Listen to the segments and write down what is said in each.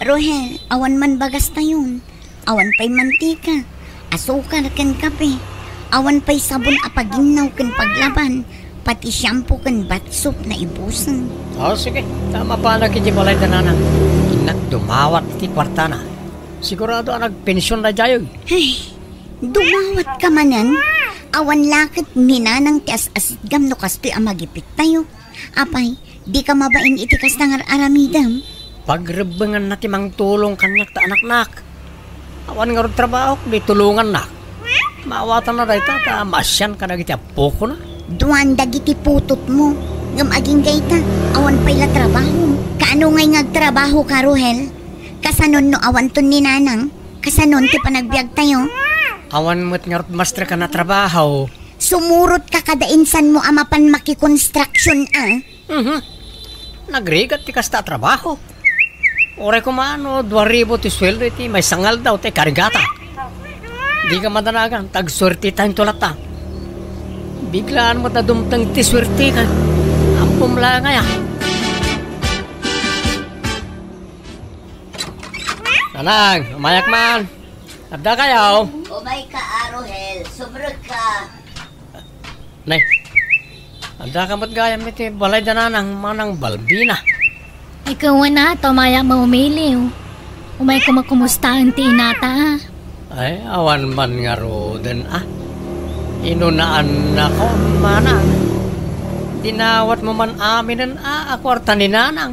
Rohel, awan man bagas tayon. Awan pa'y mantika, asukar kan kape. Awan pa'y sabon apaginaw kan paglaban. Pati shampoo kan batsop na ibusan. Sige. Tama pa na kiti balay dananang. Inak dumawat ti kwarta na. Sigurado ang nagpensyon na jayo. Ay, dumawat ka manan. Awan lakit minanang ti as-asidgam no kastoy ang magipit tayo. Apay, di ka mabain itikas ng aramidam. Pagrebengan na timang tulong kanyak ta anak-nak. Awan nga rin trabaho, di tulungan nak. Maawatan na dahita, ta masyan ka na giti apoko na. Duan dagiti putot mo. Ngam aging gayta, awan pa'y la trabaho. Kaano ngay ngagtrabaho ka, Rohel? Kasanon no awan ton ni nanang? Kasanon ti panagbiag tayo? Awan mo't nga rin master ka na trabaho. Sumurot ka kadainsan mo amapan maki-construction Nagrigat ti kasta trabaho. Ore ko maano, 2,000 ti sweldo iti may sangal daw ti karigata. Di ka madanagan, tag-swerte tayong tulata. Biglaan mo na dumtang ti swerte ka. Ampum lang nga. Nanang, umayak man. Abda kayo. Umay ka, Rohel. Subrot ka. Nay, abda ka mo't gayam iti balay dananang manang Balbina. Ikaw na, tumaya maumiliw. Umay ko makumustahan ti inata. Ay, awan man nga roden Inunaan na ko, manang. Dinawat mo man amin akwarta ni nanang.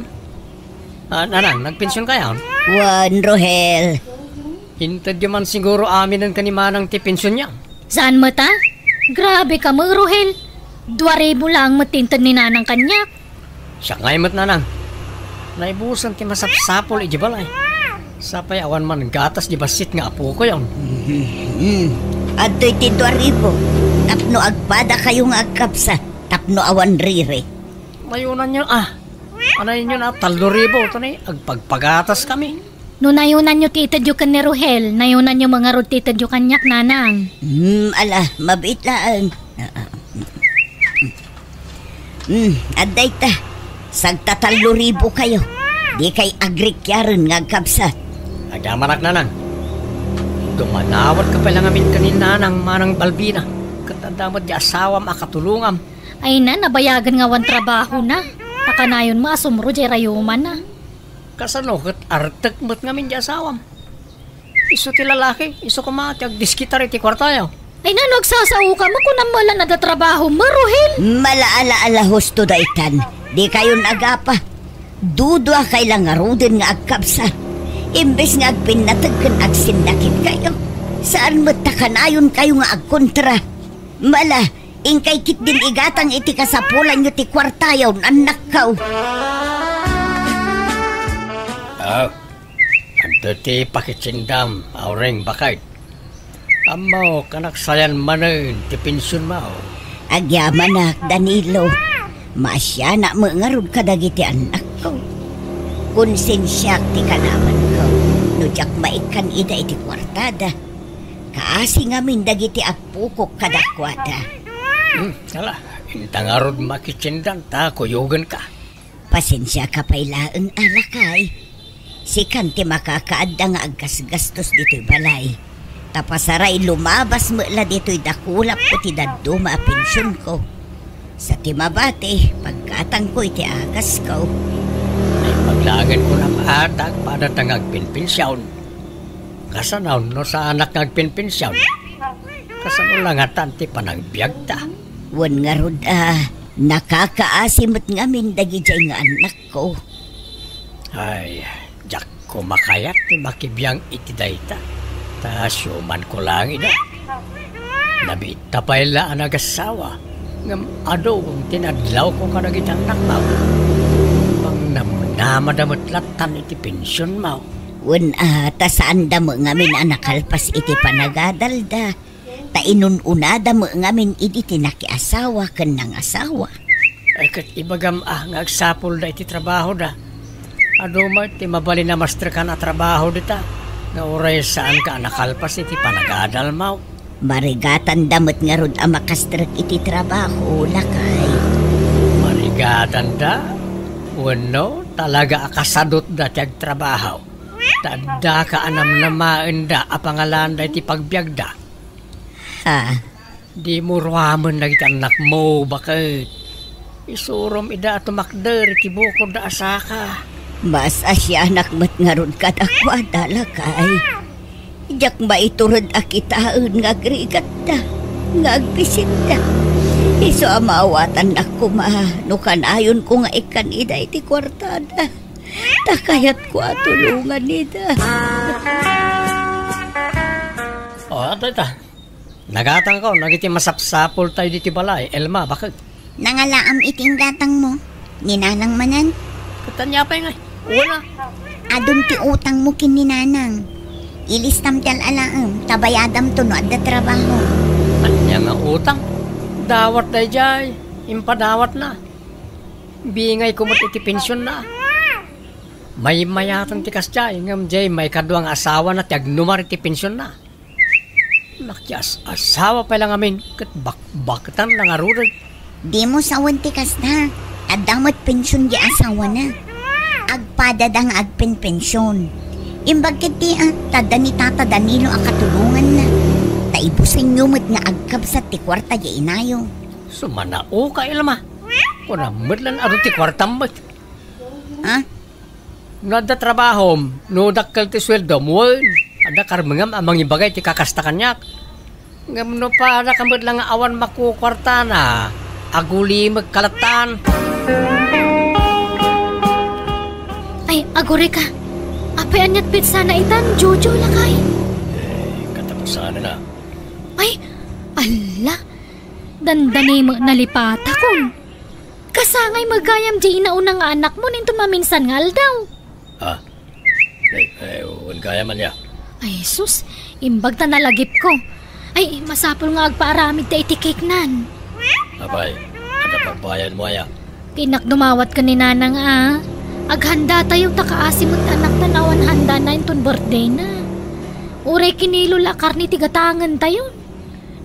Nanang, nagpensyon kayo? Wan, Rohel. Hintad yun man siguro amin ka ni manang ti pensyon niya. Saan mo ta? Grabe ka mo, Rohel. 2,000 lang matintad ni nanang kanyak. Siya ngay mat nanang. Naibusan ti masapsapol ijibalay. Sapay awan man gatas di basit nga apo ko yun. Ado'y ti 2,000. Tapno agpada kayo nga agkapsa. Tapno awan rire. Mayunan nyo Anay nyo na 3,000 ito na agpagpagatas kami. No nayunan nyo titadyo kan ni Rohel, nayunan nyo mga rod titadyo kanyak nanang. Ala, mabit lang. Aday ta. Sagta 3,000 kayo. Di kay agrikyaran nga agkapsa. Agamanak nanang. Dumanawat ka pala ngamin kanina ng manang Balbina. Katandamot di asawa makatulungam. Ay na, nabayagan nga wan trabaho na. Takanayon mo asumro di rayuman na. Kasano kat artek mo't ngamin di asawam. Iso ti lalaki, iso kumati agdiskitar iti kwartayo. Ay na, nagsasao ka mo kung namala nadatrabaho mo, Rohel. Malaala-ala husto daitan. Di kayo nagapa. Dudwa kay lang arudin nga agkapsa. Imbes nga agpinatagkan agsinakit kayo. Saan mo takanayon kayo nga agkontra? Mala, ingkay kit din igatang iti kasapulan nyo ti kwartayaw anak kaw. Anto ti pakitsindam, aureng bakay. Amaw, kanaksayan manan, ti pensyon mo. Agyamanak, Danilo. Masya na mangarod kadagiti anak ko. Konsensyak ti kanaman ko. Nudyak maikan ida iti kwartada. Kaasi ngamin dagiti apukok kadakwada. Kala, intangarod makitsindan ta, kuyugan ka. Pasensya ka pa'y laeng alakay. Si Kanti makakaadda nga aggasgastos dito'y balay. Tapasaray lumabas mo la dito'y dakulap ko ti daddo maapensyon ko. Sa timabate, pagkatang ko iti agas ko. Ay paglagan ko na maatag para tangagpinpinsyawn. Kasanaw no sa anak ngagpinpinsyawn. Kasano lang atanti panagbiag ta. Wan nga rod nakakaasimot ngamin dagijay nga anak ko. Ay, jak ko makayat ti makibiyang iti dayta. Ta syuman ko lang ida. Nabita pa ila ang nagasawa. Ngam ado kung tinadlaw ko ka nagitang nakmaw. Pang namadamot latan iti pensyon mo. Wan tasaan da mo ngamin anakalpas iti panagadalda. Ta inununada mo ngamin iti tinakiasawa kan ng asawa. Ay kat ibagam nga agsapol da iti trabaho da. Ado mo iti mabali na master ka na trabaho dita. Nga oray saan ka nakalpas iti panagadal mo. Marigatan damot nga rod ang makastrak iti trabaho, lakay. Marigatan da? Wano, talaga akasadot da tiyag trabaho. Tanda ka anam na maenda apangalan da iti pagbiag da. Ha? Di mo ruwaman na iti anak mo, bakit? Isurom ida at tumakder iti bukod da asaka. Mas asya anak mat nga ron kadakwa dalakay. Jak maiturod akitaon nga grigat da. Nga agpisit da. Iso amawatan na kumahanukan ayon ko nga ikan ida iti kwartada. Takayat ko atulungan ida. Ato ita. Nagatang ko, nagiti masapsapol tayo diti balay. Elma, bakit? Nangalaam iting gatang mo. Ninanang manan. Katanya pa nga. Wala. Adun ti utang mo kin ninanang. Ilistam tal alaam. Tabayadam to no adda trabaho. Anya nga utang? Dawat na jay. Impadawat na. Bingay kumot iti pensyon na. May mayatan ti kasjay. Ngam jay may kaduang asawa na ti agnumar iti pensyon na. Nakyas asawa pa lang amin. Kat baktan lang arudag. Di mo sawan ti kasta. Adamot pensyon di asawa na. Agpadadang agpen-pensyon. Imbag kiti tada ni Tata Danilo akatulungan na. Taibo sa inyo mo't nga agkabsat ti kwarta di inayo. Sumanao ka ilma. Kuna madlan aro ti kwarta mo't. Ha? Nada trabahom. No dakkal ti sweldo mo. Ada karmengam amang ibagay ti kakasta kanyak. Ngam no pa ada kamad lang awan makukwarta na. Aguli magkalatan. Ay, agore ka. Apay anyat pizza na itan, Jojo lakay. Katapusan na. Ay, ala. Dandanay mo nalipata kon. Kasangay magayam di inaunang nga anak mo ninto maminsan nga aldaw. Ha? Huwag gaya man niya. Ay, sus. Imbag ta nalagip ko. Ay, masapol nga agpaaramid ta iti cake nan. Abay, ada pagbayan mo ya. Kinakdumawat ka ni nanang Aghanda tayo takaasim at anak tanawan handa na inton birthday na. Uray kinilo lakar ni tigatangan tayo.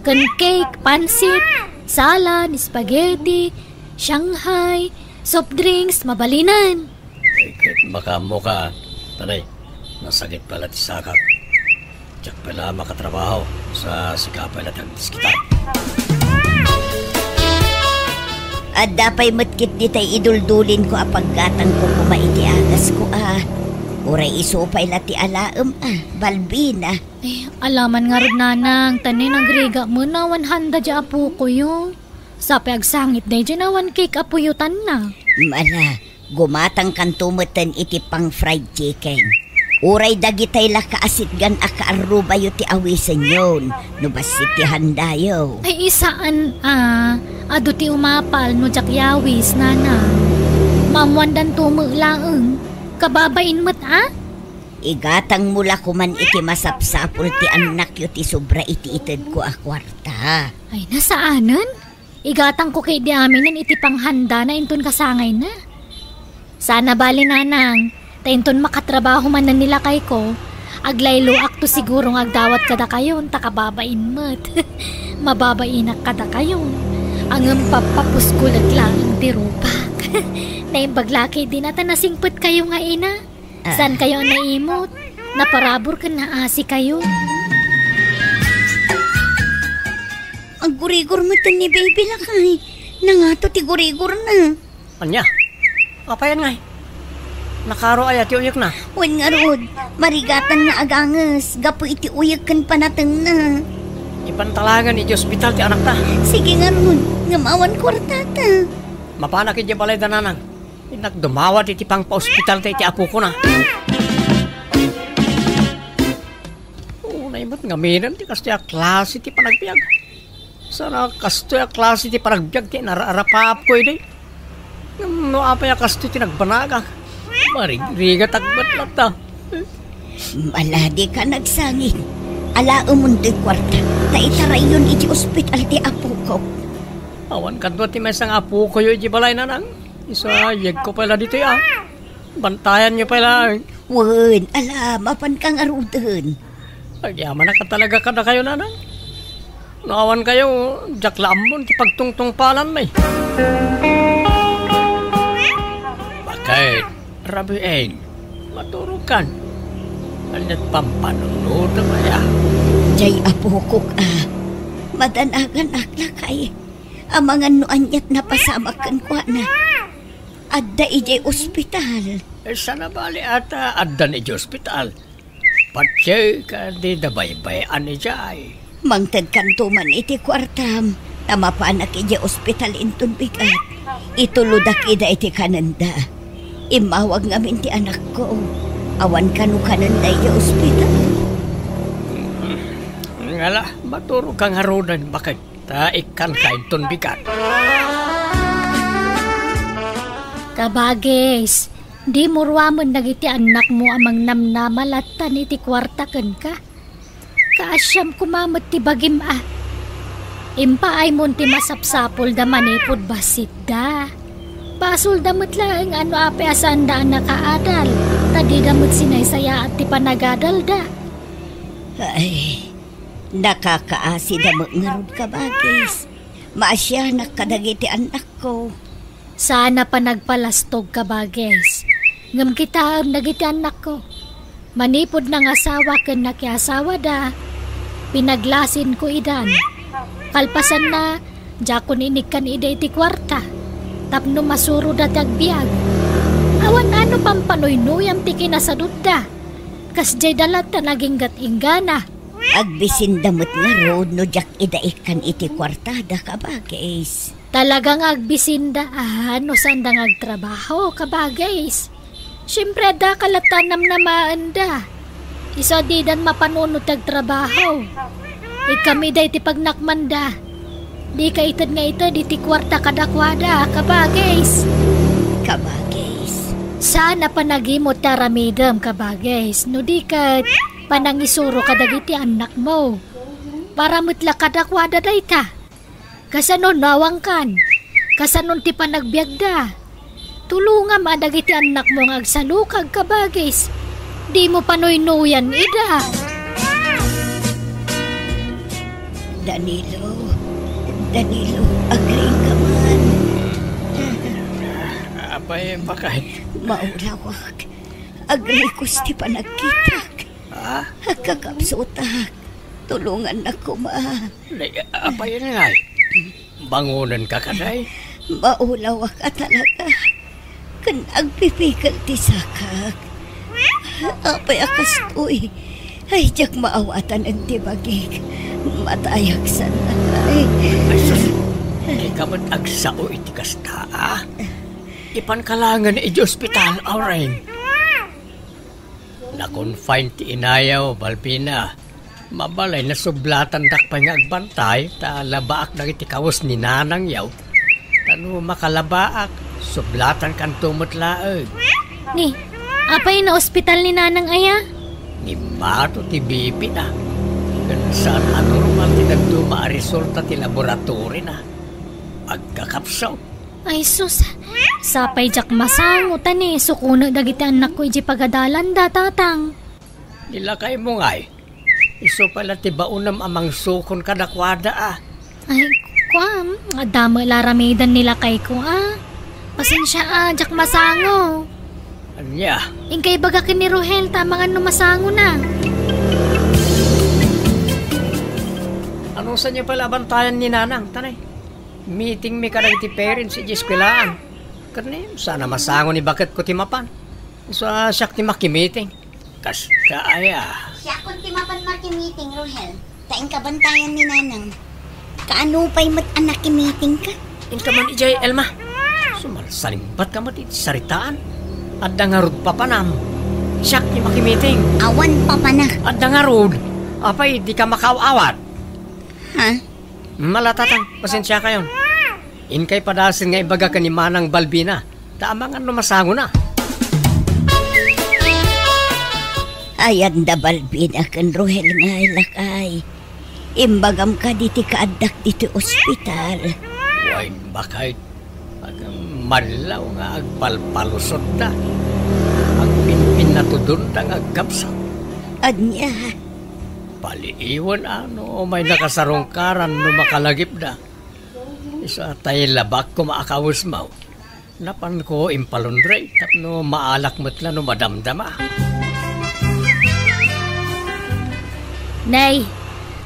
Kan cake, pansit, salad, spaghetti, Shanghai, soft drinks, mabalinan. Ay, kahit makamo ka. Tanay, nasagit pala ti sakak. Tiyak pala makatrabaho sa sikapay na tagdiskita. At dapay matkit di tay iduldulin ko apaggatang ko kumaiti agas ko Uray isupay lati alaam balbina. Ay, alaman nga rin nanang, tanin ang grega mo na 100 dya apo ko yun. Sapi agsangit na dyan na 1 cake apuyutan na. Mala, gumatang kantumatan iti pang fried chicken. Uray dagitay la kaasit gan akaarubayo ti awisan yon. No basit ti handayo. Ay, isaan ado ti umapal no jakyawis nana. Mamwandan tumulaang. Kababain mo't Igatang mula ko man iti masapsapul ti anak yu ti sobra iti ited ko kwarta. Ay, nasaanan? Igatang ko kay di aminin iti panghanda na inton kasangay na. Sana bali nanang, tainton makatrabaho man na nila kay ko, aglaylo akto siguro ng agdawat kada kayon, takababain mo't. Mababainak kada kayon. Ang papapuskulat lang ang tirupak. Naimbaglaki din ata nasingpot kayo nga ina. Saan kayo naimot? Naparabor ka na asi kayo. Ang gurigor mo to ni baby lakay. Nangato ti gurigor na. Anya? Apayan nga nakaro ayat yung uyak na. Wan nga rod, marigatan nga agangas. Gapo iti uyak kan panateng na. Ipantalangan iti ospital ti anak ta. Sige nga rod, ngamawan kwartata. Mapanak iti balay dananang. Nagdumawat iti pang pa-ospital ta iti apo ko na. Naimot nga minan ti kasto ya klase ti panagbiag. Sana kasto ya klase ti panagbiag ti nararapap ko ide. No apa ya kasto ti nagbanaga. Marigriga tagbat lang ta. Maladi ka nagsangit. Ala umundoy kwarta. Taitaray yun iti ospital ti apo ko. Awan kadwa ti may sang apo ko yu iti balay nanang. Isa yeg ko pala dito ya. Bantayan niyo pala. Wan, ala, mapan kang arudan. Agyaman na ka talaga kada kayo nanang. Naawan kayo, jaklamon ti pagtungtong palan may. Bakit? Rabiin, maturukan. Anat pampanunod na maya. Jay apukok madanagan aklakay. Ang mga nuanyat na pasamakan ko na. Adda ijay ospital. Sana bali ata addan iji ospital. Patsay ka di dabaybay anijay. Mangtad kantuman iti kwartam. Tamapanak ijay ospital intun bigat. Ituludak ida iti kananda. Imawag ngamin ti anak ko. Awan kanu kananda ijay ospital. Ngala, maturo kang harunan bakit ikan ka intun bigat. Kabagis, di murwamon nagiti anak mo amang namnamalatan iti kwartaken ka. Kaasyam kumamot ti bagim Impaay mon ti masapsapol da manipod basit da. Pasul damot lang ano ape asan da nakaadal. Tadi damot sinaysaya at ti panagadal da. Ay, nakakaasi damot nga rod kabagis. Maasyanak kadagiti anak ko. Sana pa nagpalastog ka bages. Ngam kita nagiti anak ko. Manipod ng asawa ken nakiasawa da. Pinaglasin ko idan. Kalpasan na, jakon inikan ida iti kwarta. Tapno masuro da tagbiag. Awan ano pampanoy-noyam ti kinasadot da. Kasjay dalat ta naging gat-inggana. Agbisin damot nga rod no jak ida ikan iti kwartada kabagis. Talagang agbisindaan no sanda agtrabaho kabagais. Siyempre da kalatanam na maanda. Isa di dan mapanunod agtrabaho. Ikami da iti pagnakmanda. Di ka itad nga ito di ti kwarta kadakwada kabagais. Kabagis. Sana panagimot taramidam kabagais. No di ka panangisuro kadagiti anak mo. Para mutla kadakwada da ita. Kasanon nawang kan. Kasanon ti panagbiagda. Tulungan madagiti anak mo nga agsalukag kabagis. Di mo panoy-noyan ida. Danilo, agring ka man. Apay bakay? Maulawag. Agrikos ti panagkitak. Kakapsutak. Tulungan na ko Apay nga. Bangunan ka kaday? Maulawak ka talaga. Kan agpipikal ti sakak. Apay akastoy. Ay, jak maawatan ang tibagig. Matayak sa nakay. Ay, sus. Di ka ba't agsao iti kasta, Ipankalangan iti ospital, aurain. Na-confine ti inayaw, Balbina. Mabalay na sublatan dakpay nga agbantay, ta labaak na iti kawas ni nanang yaw. Tano makalabaak, sublatan kan tumutlaag. Ni, apay na ospital ni nanang aya? Ni Mato ti bipi na. Ganun saan anormal ti nagduma resulta ti laboratory na. Agkakapsaw. Ay sus, sapay jak masangutan sukuna dagiti anak ko iji pagadalan da tatang. Nilakay mo ngay. Iso pala ti baunam amang sukon kadakwada Ay, kwam, adama laramidan nilakay ko Pasensya jak masango. Anya? Ingkay bagakin ni Rohel tamang ano masango na. Anong sa niya pala bantayan ni Nanang, tanay? Meeting mi karang ti parents iji eskwelaan. Karni, sana masango ni bakit ko timapan. Sa siyak ti makimeeting. Kas kaaya. Siya kung timapan maki-meeting, Rohel. Taing kabantayan ni Nanang. Kaano pa'y mat-anak meeting ka? Inka man ijay, Elma. Sumalsalimbat ka mat iti saritaan. Adda nga rod papanam. Siyak ti makimeeting. Awan pa pa na. Adda nga rod. Apay, di ka makawawat. Ha? Malatatang, pasensya kayon. Inkay padasin nga ibaga ka ni Manang Balbina. Tama nga numasango na. Ayan da Balbina kan Rohel nga ilakay. Imbagam ka diti kaadak diti ospital. Huwag bakay. Marilaw nga agpalpalusot na. Agpinpin na tudun na agkapsa. Anya. Paliiwan may nakasarongkaran no makalagip na. Isa tayo labak ko maakawis mo. Napan ko impalundray tapno maalak mo't na no madamdama. Nay,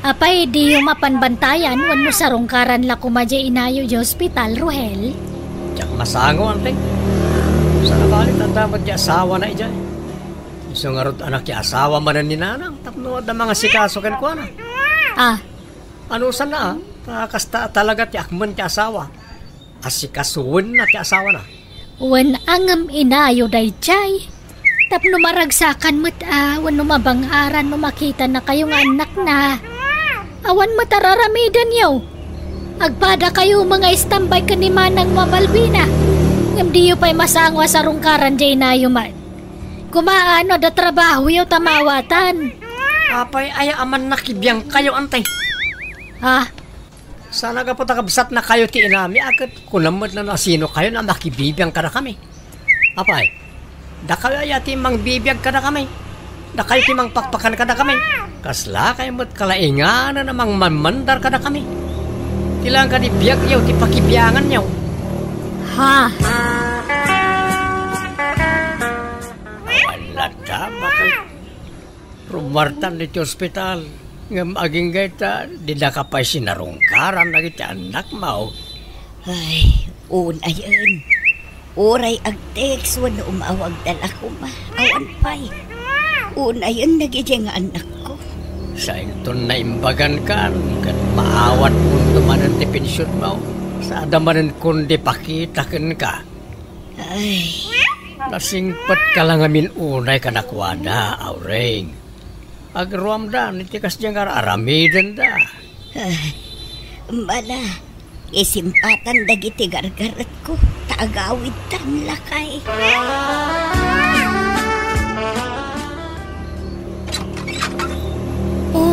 apay di yung mapanbantayan wan mo sa rungkaran la kumadya inayo di hospital, Rohel. Diyak masango, ante. Sa nabalit ang damat di asawa na ija. Isang arot anak di asawa manan ni nanang. Tapnood na mga sikasokan ko na. Ano saan na kasta talaga ti akman ti asawa. Asikasuin na ti asawa na. Wan angam inayo day jay. Tapno maragsakan mo't wan numabangaran no makita na kayong anak na. Awan matararamidan yaw. Agpada kayo mga istambay ka ni Manang Mabalbina. Ngam di yu pa'y masangwa sa rungkaran jay na yu man. Kumaano da trabaho yaw tamawatan. Apay ay aman nakibiyang kayo, antay. Sana ka po takabsat na kayo ti inami agad kunamot na sino kayo na makibibiyang ka na kami. Apay, da kayo ayati mang bibiyag ka na kami. Da kayo ti mang pakpakan ka na kami. Kasla kayo mo't kalaingan na namang mamandar ka na kami. Tilang ka di biyag yaw, ti pakibiyangan yaw. Wala ka, bakit? Rumartan dito ospital. Ngam aging gaita, di na ka pa'y sinarungkaran na kita anak mo. Ay, ayun. Oray ag text, wano umawag dala ko ma. Awan pa'y. Ayun, nagiging anak ko. Sa inton na imbagan ka, kat maawat punto manan ti pensyon mo. Sa adamanan kundi pakitakan ka. Ay. Nasingpat ka lang amin unay ka nakwada, Aureng. Agruam da, nitikas diyang aramidan da. Mala, isimpatan dagiti gargarat ko. Taagawid tan lakay.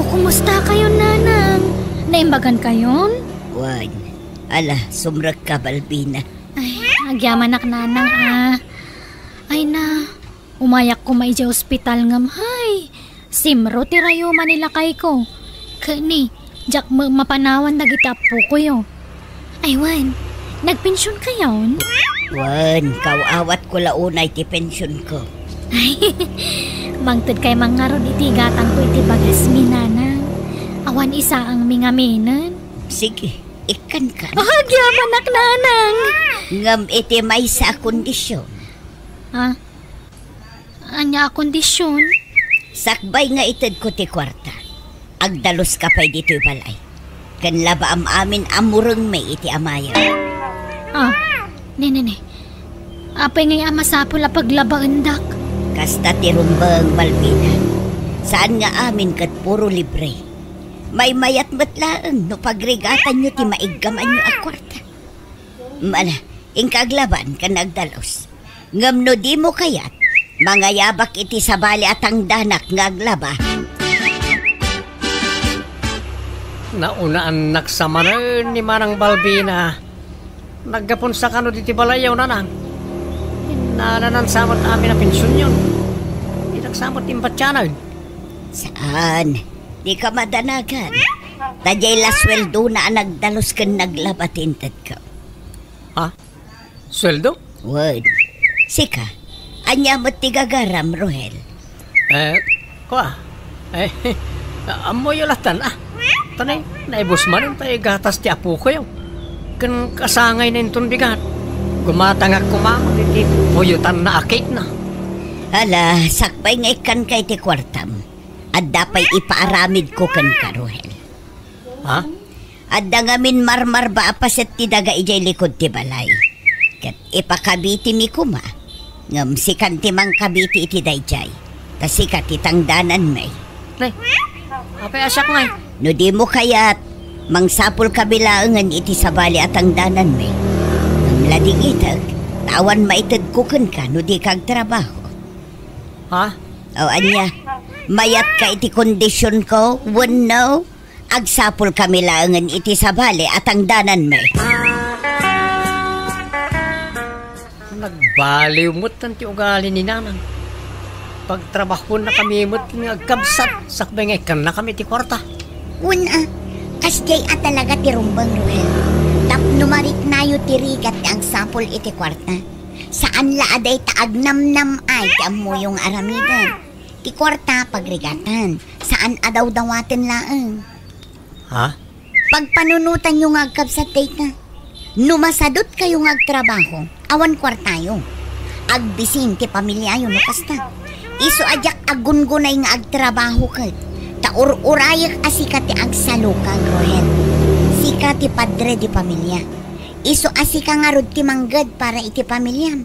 Kumusta kayo, nanang? Naimbagan kayon? Wan, ala, sumrag ka, Balbina. Ay, agyaman ak nanang Ay na, umayak ko may hospital ngam, hay. Simro tirayo manila kay ko. Kani, jak mapanawan na gitapo ko yo. Ay, Wan, nagpensyon kayon? Wan, kawawat ko launay ti pensyon ko. Ay, mangtod kay mga ron itigatang ko iti bagas minanang. Awan isa ang mingaminan. Sige, ikan ka. Agyaman ak nanang. Ngam iti may sa kondisyon. Anya kondisyon? Sakbay nga itad ko ti kwarta. Agdalos ka pa'y dito balay. Kanlaba amin amurang may iti amaya. Ne. Apay ngay amasapula paglabaan dak. Kasta ti rumbang, Balbina. Saan nga amin kat puro libre. May mayat matlaang no pagrigatan nyo ti maiggaman nyo a kwarta. Mala, ingkaglaban ka nagdalos. Ngam no di mo kayat, mga yabak iti sabali at ang danak ngaglaba. Naunaan naksama na ni Manang Balbina. Naggapon sa kano diti balayaw nanan. Nananan samot amin na pensyon yun. Inagsamot imbatyanan. Saan? Di ka madanagan. Tadyay lasweldo na nagdalos ka naglabatintad ka. Sweldo? Word. Sika, anya mo't tigagaram, Rohel. Amo yulatan Tanay, naibos man tayo gatas ti apo ko yun. Kan kasangay na yung bigat. Gumatangak kumamag iti puyutan na akit na. Hala, sakbay nga ikan kay ti kwartam. At dapay ipaaramid ko kan ka, Rohel. At dangamin marmar ba apaset ti daga ijay likod ti balay. Kat ipakabiti mi kuma. Ngam sikan ti mang kabiti iti dayjay. Tasikat itangdanan may. Nay, apay asyak ngay. No di mo kayat, mangsapul kabilaangan iti sabali at ang danan may. Ngam lading itag, tawan maitad kukan ka no di kag trabaho. O anya, mayat ka iti kondisyon ko, no? Agsapul kamilaangan iti sabali at ang danan may. Nagbaliw mo't tanti ugali ni nanang. Pagtrabaho na kami mo't nga kabsat, sakbay nga ikan na kami ti kwarta. Una, kasjay at talaga ti rumbang, Ruel. Tap numarik na yu tirigat ang sapul iti kwarta. Saan laaday taag namnam ay ti amo yung aramidan. Ti kwarta pagrigatan. Saan adaw-dawatin laang. Ha? Pagpanunutan nyo nga agkabsatay ka. Numasadot kayo nga agtrabaho. Awan kwartayo. Agbisin ti pamilya yun no kasta. Iso ajak agungunay nga agtrabaho ka. Taur-urayak asika ti agsalo ka, Rohel. Sika ti padre di pamilya. Iso asika nga rod ti manggad para iti pamilya.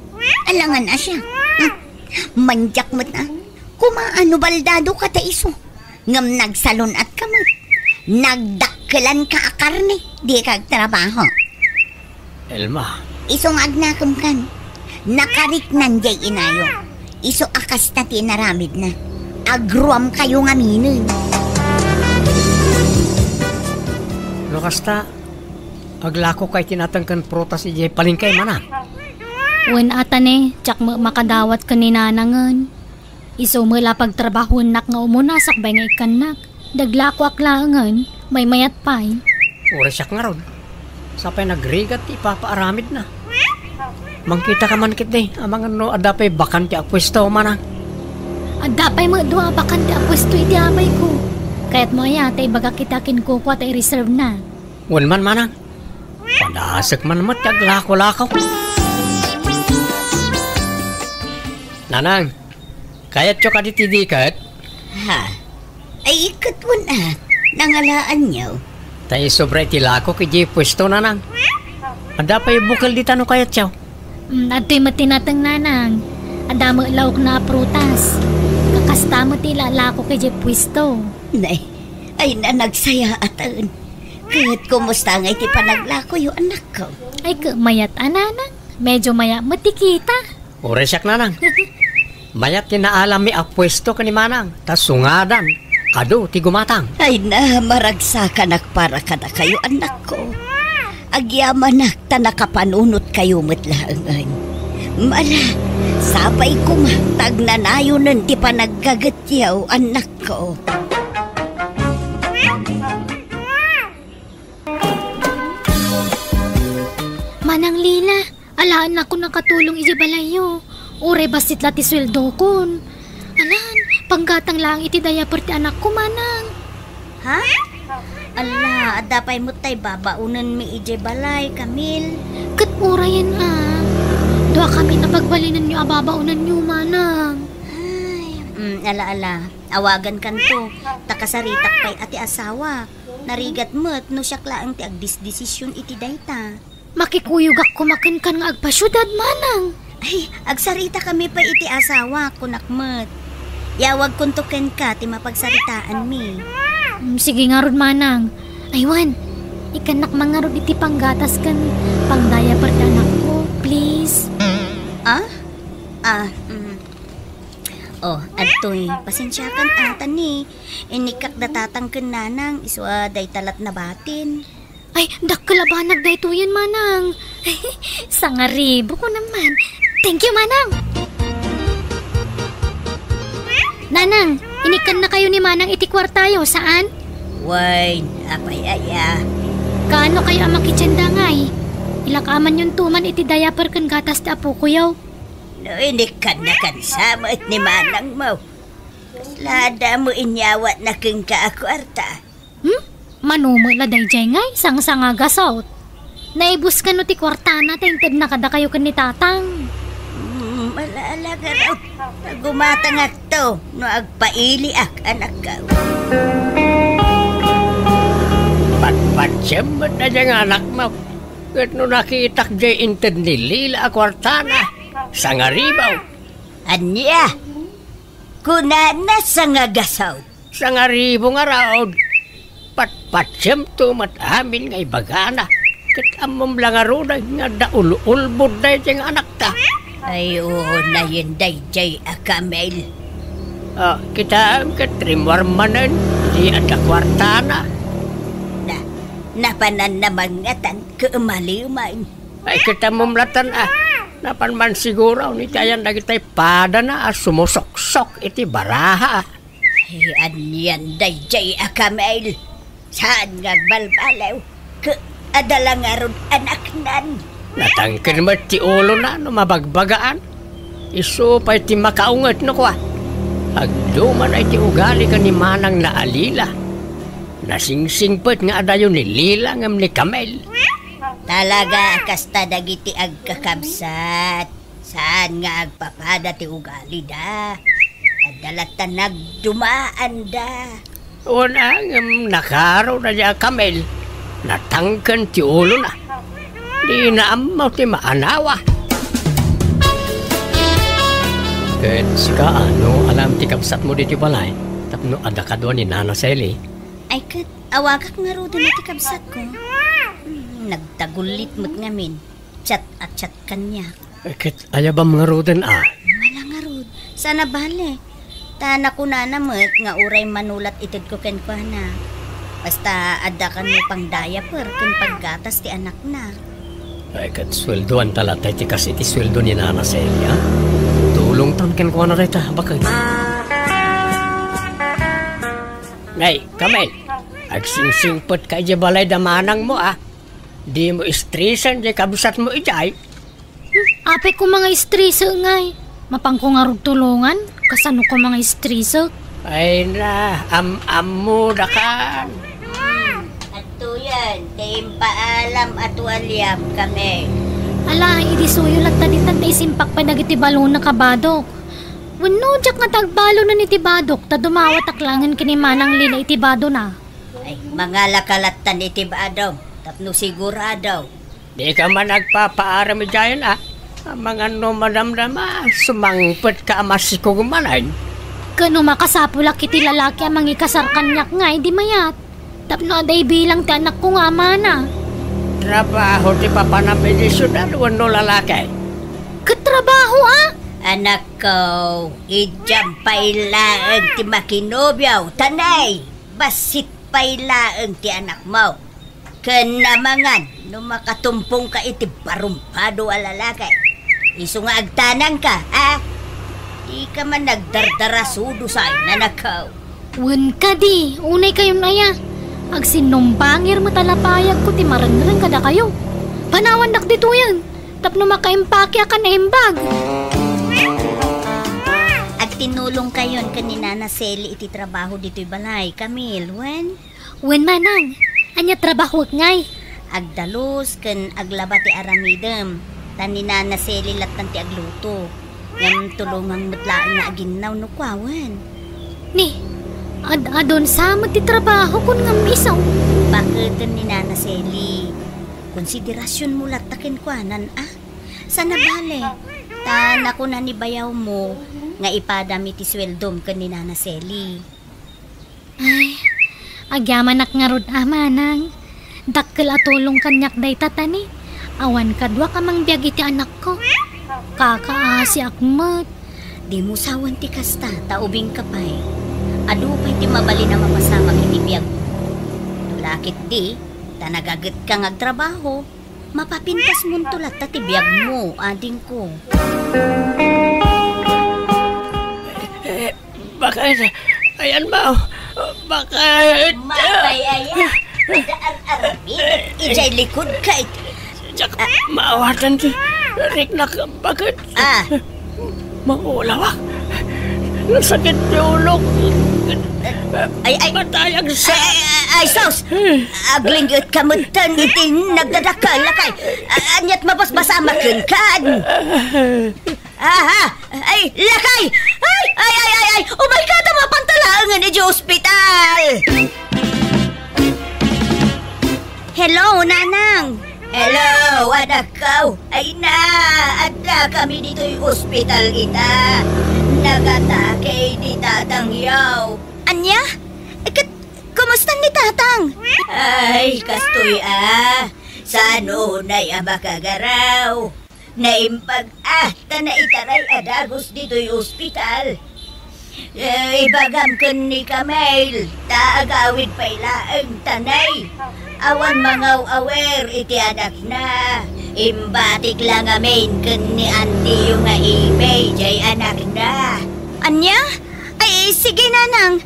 Alangan asya. Manjak mo't na. Kumaano baldado ka ta iso. Ngam nagsalon at kamot. Nagdakkelan ka akarne. Di kag trabaho. Elma. Isong agnakam kan. Nakariknan jay inayo. Iso akas na tinaramid na. Agruam kayo nga minin. Lokasta, aglako kay tinatangkan protas ijay palingkay mana. Wen atane, tsak makadawat ka ni nanangan. Iso mo lapag trabahon nak nga umuna sakbay nga ikanak. Daglako aklangan, may mayat pay. Oresak nga ron. Sapay nagrigat ipapaaramid na. Mangkita ka man kit amang ano adapay bakante a pwesto manang. Adapay mo doa bakante a pwesto iti amay ko. Kaya't mo tay baga kitakin ko kwa tay reserve na. Wan man manang. Padasek man mat aglako-lakaw. Nanang, kayat tyo ka ditidikat? Ha? Ay ikat mo na. Nangalaan niyo. Tayo sobra itilako kaya pwesto nanang. Adapay bukal di tano kayat tyo. Ato'y matinatang nanang. Adamo lawak na prutas. Kakasta mo tilalako kay Jeff Pwisto. Nay, ay na nagsaya atan. Kahit kumusta nga iti panaglako yung anak ko. Ay mayat ananang. Medyo maya matikita. Oresak nanang. Mayat kinaalam mi a pwesto ka ni manang. Tas sungadan. Ado ti gumatang. Ay na, maragsakan para kada kayo anak ko. Agyaman na tanakapanunot kayo matlaangan. Mala, sabay kumatag na nayonan ti panaggagatyaw anak ko. Manang Lila, alaan ako nakatulong iti balayo. Ure basit lati sweldo kon. Alan, panggatang lang iti diaper ti anak ko manang. Ha? Ala, adapay mo tay babaunan mi ije balay, Camille. Kat ura yan Doa kami napagbalinan nyo ababaunan nyo manang. Ay, ala. Awagan kan to. Takasaritak pay ati asawa. Narigat mo't no siya klaang ti agdisdesisyon iti dayta. Makikuyog ako makankan nga agpasyudad manang. Ay, agsarita kami pa iti asawa, kunakmet. Yawag kuntuken ka, ti mapagsaritaan mi. Sige nga ron manang. Aywan, ikanak mga ron iti panggatas kan pangdaya per anak ko, please. Adtoy, pasensya kan atan ni. Inikak datatang ken nanang, iswa day talat na batin. Ay, dakkalabanag day to yan manang. Sangaribo ko naman. Thank you manang. Nanang, inikan na kayo ni manang iti kwartayo, saan? Wine, apay aya. Kaano kayo ang makitsendangay? Ilakaman yung tuman iti diaper kan gatas ti apo ko yaw. No, inikan na kansama at ni manang mo. Lada mo inyawat na keng kaakwarta. Manumo la dayjay ngay, sang-sanga gasot. Naibus ka no ti kwartana, tinted na kada kayo kan ni tatang. Malaalaga raw. Nagumatang akto, no agpaili ak anak ka. Patpatsem ba't na dyan anak mo? Kat no nakitak dyan inted ni Lila kwartana. Sangaribaw. Anya, kunana sa nga gasaw. Sangaribo nga raod. Patpatsem tumat amin ngay bagana. Kat amom lang arunay nga daul-ulbod na dyan anak ta. Ay, oo na yun dayjay akamel. Kita ang katrimwarmanan. Di ada kwartana. Napanan naman ngatan kaumaliumain. Ay kita mumlatan Napan man siguro ni tayan lagi tay pada na sumusok-sok iti baraha. Ay, anyan dayjay akamel. Saan nga balbalaw? Adalang aron anak nan. Natangkin mo ti ulo na no mabagbagaan. Iso pa iti makaungat no kwa. Agduman ay ti ugali ka ni Manang na alila. Nasingsingpet nga adayon ni Lila ngam ni Kamel. Talaga kasta dagiti agkakabsat. Saan nga agpapada ti ugali da? Adalatan nagdumaan da. Una ngam nakaraw na niya Kamel. Natangkan ti ulo na. Di na amaw ti maanawa. Ket sika ano alam ti kabsat mo dito balay. Tapno ada ka doon ni Nana Sally. Ay kat, awagak nga ro doon iti kabsat ko. Nagtagulit mo't ngamin. Chat at chat kanya. Ket ayabam nga roden Wala nga ro. Sana bale. Tana ko na namot nga uray manulat itid ko ken ko na. Basta ada kan mo pang diaper ken paggatas ti anak na. Ay ket sweldoan talatay ti kas iti sweldo ni Nana Sally Tulong ton ken ko na reta bakay. Ngay, Kamel. Agsingsingpot ka di balay da Manang mo Di mo istresan di kabsat mo ijay. Ape ko mga istrisa ngay. Mapangko nga rog tulungan. Kasano ko mga istrisa? Ay na, mo da kan. Ato yan, tayong paalam at walyam kami. Ala, idisuyo lang taditan tayo simpak pa nagiti balon na kabadok. Wano, jak nga tagbalo na ni tibadok, ta dumawat aklangan kini Manang Lila itibado na. Ay, mga lakalatan itibado, tapno sigurado. Di ka man nagpapaaram dyan Ang mga nomadamdama, sumangpet ka amasikog manay. Kano makasapulak iti lalaki ang mangikasar kanyak nga, di mayat. Tapno aday bilang ti anak ko nga mana. Trabaho ti papanamid di syudad, wano lalaki. Katrabaho Anak ko, ijampay laang ti makinobyaw, tanay, basit pay laang ti anak mo. Kanamangan, no makatumpong ka iti barumpado alalaki. Iso nga agtanang ka, Di ka man nagdardarasudo sa nanakaw. Wan ka di, unay kayo naya. Agsinumbangir matalapayag ko ti maranran kada kayo. Panawan dak dito yan. Tapno makaimpake ka na imbag. Agtinulong kayon kanina na Sally iti trabaho dito'y balay. Kamil, wen? Wen Manang, anya trabaho ngay. Agdalos kan aglaba ti aramidem. Tanina na Sally latan ti agluto. Ngam tulungang mutlaan nga aginaw no kwawan. Ni, adon sama ti trabaho kun ngam isaw. Bakit ni Nana Sally? Konsiderasyon mo latakin kwanan Sana bale. Tan ako na ni bayaw mo nga ipadami ti sweldom kan ni Nana Sally. Ay, agyaman nga rod Manang. Dakkel atulong kanyak day tatani. Awan kadwa ka mang biyag iti anak ko. Kakaasi akmat. Di mo sawan ti kasta, taubing kapay. Adu pa'y ti mabali na mamasama kiti biyag mo. Tulakit di, tanagagat ka ngagtrabaho. Mapapintas mo tulat ta ti biyag mo, ading ko. Bakit? Ayan mo. Bakit? Mapay ayan. Daan-arabin. Ijay likod ka iti. Diyak, maawatan ti. Riknak, bakit? Maulawak. Nasakit ti ulok. Ay, matayag sa... Ay, Saus! Aglingot ka mo tan iti nagdadakal lakay. Anyat mabasbasama kan. Ay, lakay! Ay! Oh my God! Mapantalangan ni hospital! Hello, Nanang! Hello, anak ko! Ay na! Adda kami dito'y hospital kita! Nagatake ni Tatang Yaw! Anya? Kumusta ni Tatang? Ay, kastoy Sano na'y abakagaraw? Naimpag na itaray adagos dito'y hospital. Ibagam kun ni Kamel, taagawid pa'y laang tanay. Awan mangaw awer iti anak na. Imbatik lang amin kun ni Auntie yung nga imay jay anak na. Anya? Ay, sige Nanang.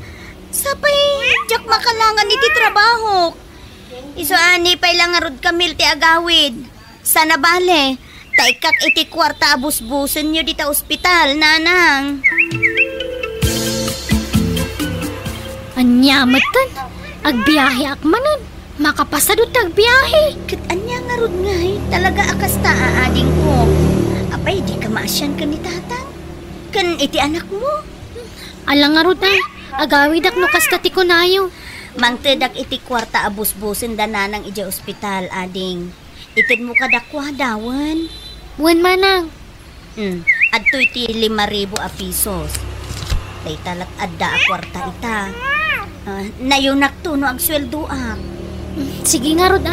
Sapay, jak makalangan iti trabaho. Iso ani pa'y lang arod Kamil ti agawid. Sana bale, taikak iti kwarta abus-busen nyo dita ospital, Nanang. Anyamatan, agbiyahe akmanan. Makapasadot agbiyahe. Kat anya nga rod nga talaga akas ta aading ko. Apay, di ka maasyan ka ni tatang. Kan iti anak mo. Alang nga rod agawid ak no kastati ko nayo. Mangtedak iti kwarta abus-busin dananang iti ospital, ading. Itid mo kadakwa dawan. Wen manang. Adto iti 5,000 a pesos. Day talat adda a kwarta ita. Nayunak to no ag sweldo ak. Sige nga rod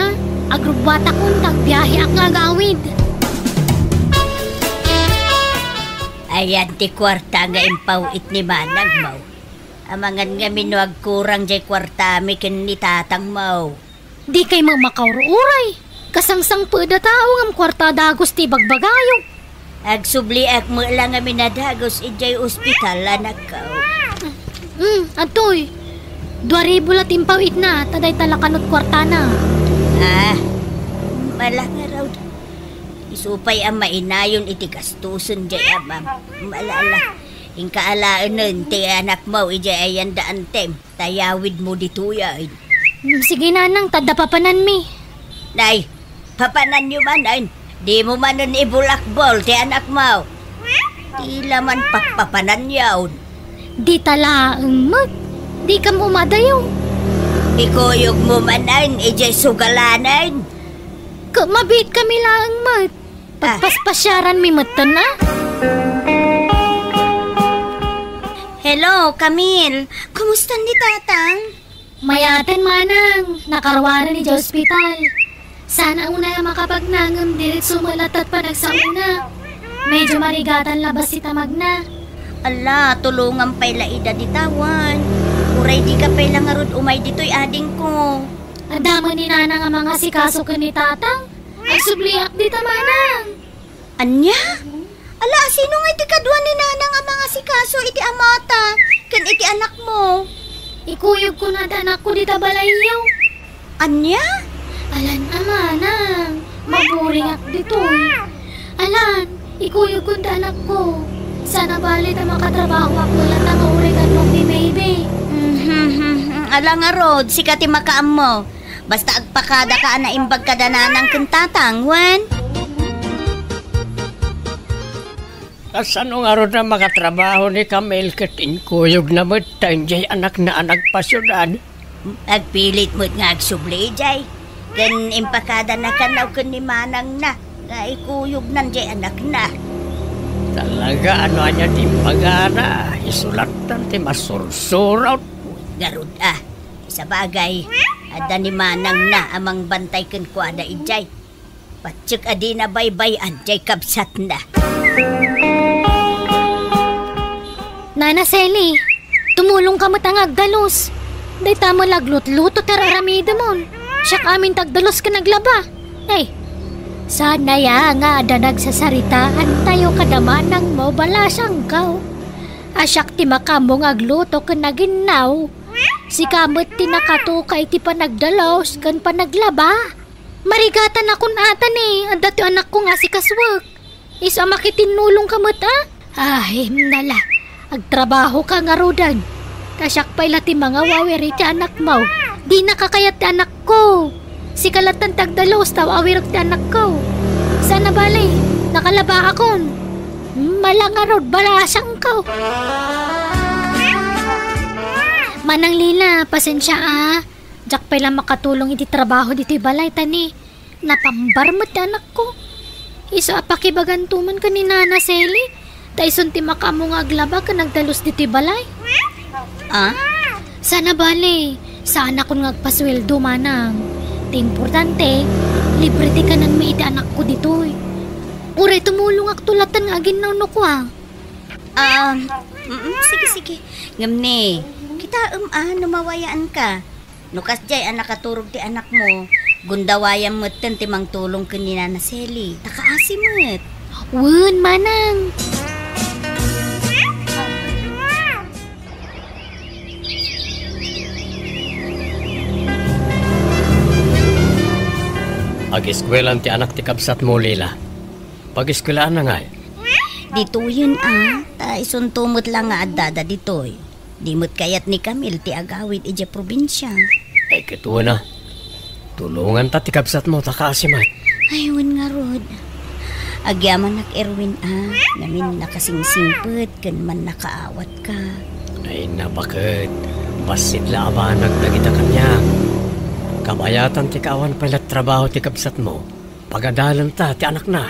agrubata kong tagbiyahe ak nga agawid. Ayan ti kwarta nga impaw it ni manang mo. Amangan nga minuag kurang jay kwarta mi ken ni tatang mo. Di kay mamakaururay. Kasangsang pada tao ngam kwarta dagos ti bagbagayo. Agsubli ak mo lang nga minadagos ijay ospital anak ko. Atoy. 2,000 la timpaw it na, taday talakanot kwarta na. Mala nga raw. Isupay ang mainayon iti gastuson jay amam. Malala. Ingkaalaan nun, ti anak mo, ijay ayan daan tem. Tayawid mo dito yan. Sige nanang, tada papanan mi. Nay, papanan nyo man, di mo man nun ibulakbol, ti anak mo. Tila man papanan yawn. Di talaang mat. Di ka umadayaw. Ikuyog mo man, ijay sugalanan. Mabit kami lang mat. Pagpaspasyaran mi matan na. Hello, Camille. Kumusta ni tatang? Mayaten manang, nakarwara ni sa ospital. Sana una makapagnangam dirit sumulatat pa nagsauna. Medyo marigatan labas si tamag na. Ala, tulungan pa'y laida ditawan. Uray di ka pa'y langarod umay dito'y ading ko. Adama ni nanang ang mga sikaso ka ni tatang. Ay subliak di tamanang. Anya? Ala, sino nga iti kadwa ni nanang ang mga sikaso iti amata? Ken iti anak mo? Ikuyog ko na anak ko di tabalayaw. Anya? Alan amanang, maburing ak dito'y. Alan, ikuyog ko na anak ko. Sana balit ang makatrabaho ako lang ang urigan mo ni baby. Ala nga rod, sikati makaam mo. Basta agpakada ka na imbag kadananang kentatang, wan? Kasano nga ron na makatrabaho ni Camille katin kuyog na matang jay anak na anak pasyudad. Agpilit mo't nga agsubli, jay. Kan impakada na kanaw kan ni manang na. Nga ikuyog nan jay anak na. Talaga ano niya di pagana, isulatan ti masursurat. Garud sa bagay, ada ni manang na amang bantay ken kuada ijay. Patsik adi na baybayan jay kabsat na. Nana Sally, tumulong ka matangag dalos. Day tamo laglot-luto tararamida mon. Siyak amin tagdalos ka naglaba. Hey, sana ya nga ada nagsasaritaan tayo kadamanang mo balasang kao. Asyak ti makamong agluto ka naginaw. Si kamot ti nakatuka iti panagdalos kan panaglaba. Marigatan akon atan ang dati anak ko nga si kaswag. Isa makitinulong kamot Ay, nala. Agtrabaho ka nga rodan. Kasyak pa'y lati mga wawiri ti anak mo. Di nakakayat ti anak ko. Si kalatan tagdalos taw awirag ti anak ko. Sana bali, nakalaba akon. Malangarod balasang ko. Manang Lila, pasensya Jak pa'y lang makatulong iti trabaho dito'y balay tani. Napambar mo ti anak ko. Isa apakibagantuman ka ni Nana Sally. Tayson ti makamo nga aglaba ka nagdalos dito'y balay. Sana bali, sana ko ngagpasweldo manang. Ti importante, libre ti ka nang may iti anak ko dito'y. Uray tumulong ak tulatan nga agin na ko Sige. Ngamni, kita numawayaan ka. Nukas jay anak katurog ti anak mo. Gundawayang mo't ti mang tulong ka ni Nana Sally. Takaasimot. Wun, manang. Ag-eskwelan ti anak ti kabsat mo, Lila. Pag-eskwelaan na nga. Dito yun ta isuntumot lang nga adada ditoy. Dimot kayat ni Camille ti agawid ija probinsya. Ay katuwa na. Tulungan ta ti kabsat mo takasimat. Ayun nga rod. Agyaman nak Erwin namin nakasingsingpet kan man nakaawat ka. Ay na bakit? Basit laban nagdagita kanya. Kabayatan ti kawan pala trabaho ti kabsat mo. Pagadalan ta ti anak na.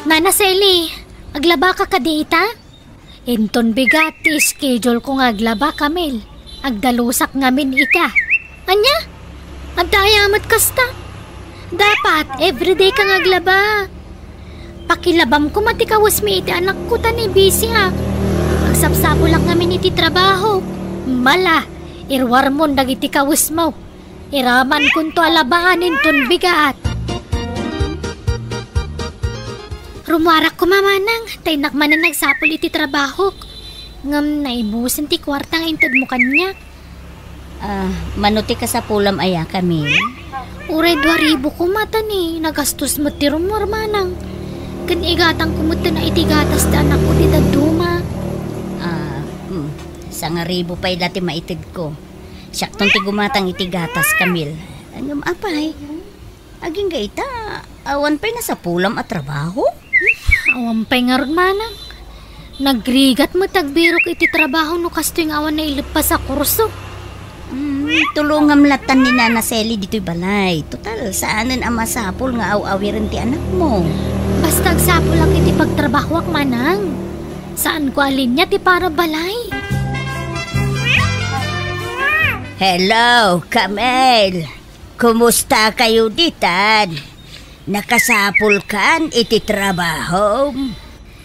Nana Selly, aglaba ka kadita? Inton bigat ti schedule ko nga aglaba Camille. Agdalusak ngamin ika. Anya? Abdayamat kasta. Dapat, everyday ka nga aglaba. Pakilabam ko matikawas mi iti anak ko tani busy Agsapsapo lang ngamin iti trabaho. Mala, irwarmon dagiti kawas mo. Iraman kun to alabaan inton bigat. Rumuarak ko mamanang, tay nakmanan nagsapol iti trabaho. Ngam naibusin ti kwartang intad mo kanya. Manuti ka sa pulam aya kami. Uray 2,000 ko mata ni, nagastos mo ti rumor manang. Kan igatang kumutan na itigatas ti anak ko ti daduma. 1,000 pa'y dati maitid ko. Siyaktong ti gumatang itigatas Camille. Anong apay? Aging gaita, awan pa'y nasa pulam at trabaho? Awan pa'y nga ron manang. Nagrigat mo tagbirok iti trabaho no kasto yung awan na ilipas sa kurso. Tulungam latan ni Nana Selly dito'y balay. Total, saanan ang masapol nga aw-awiran ti anak mo? Basta agsapol lang iti pagtrabahwak manang. Saan ko alin niya ti para balay? Hello, Camille. Kumusta kayo ditan? Nakasapol kan iti trabaho?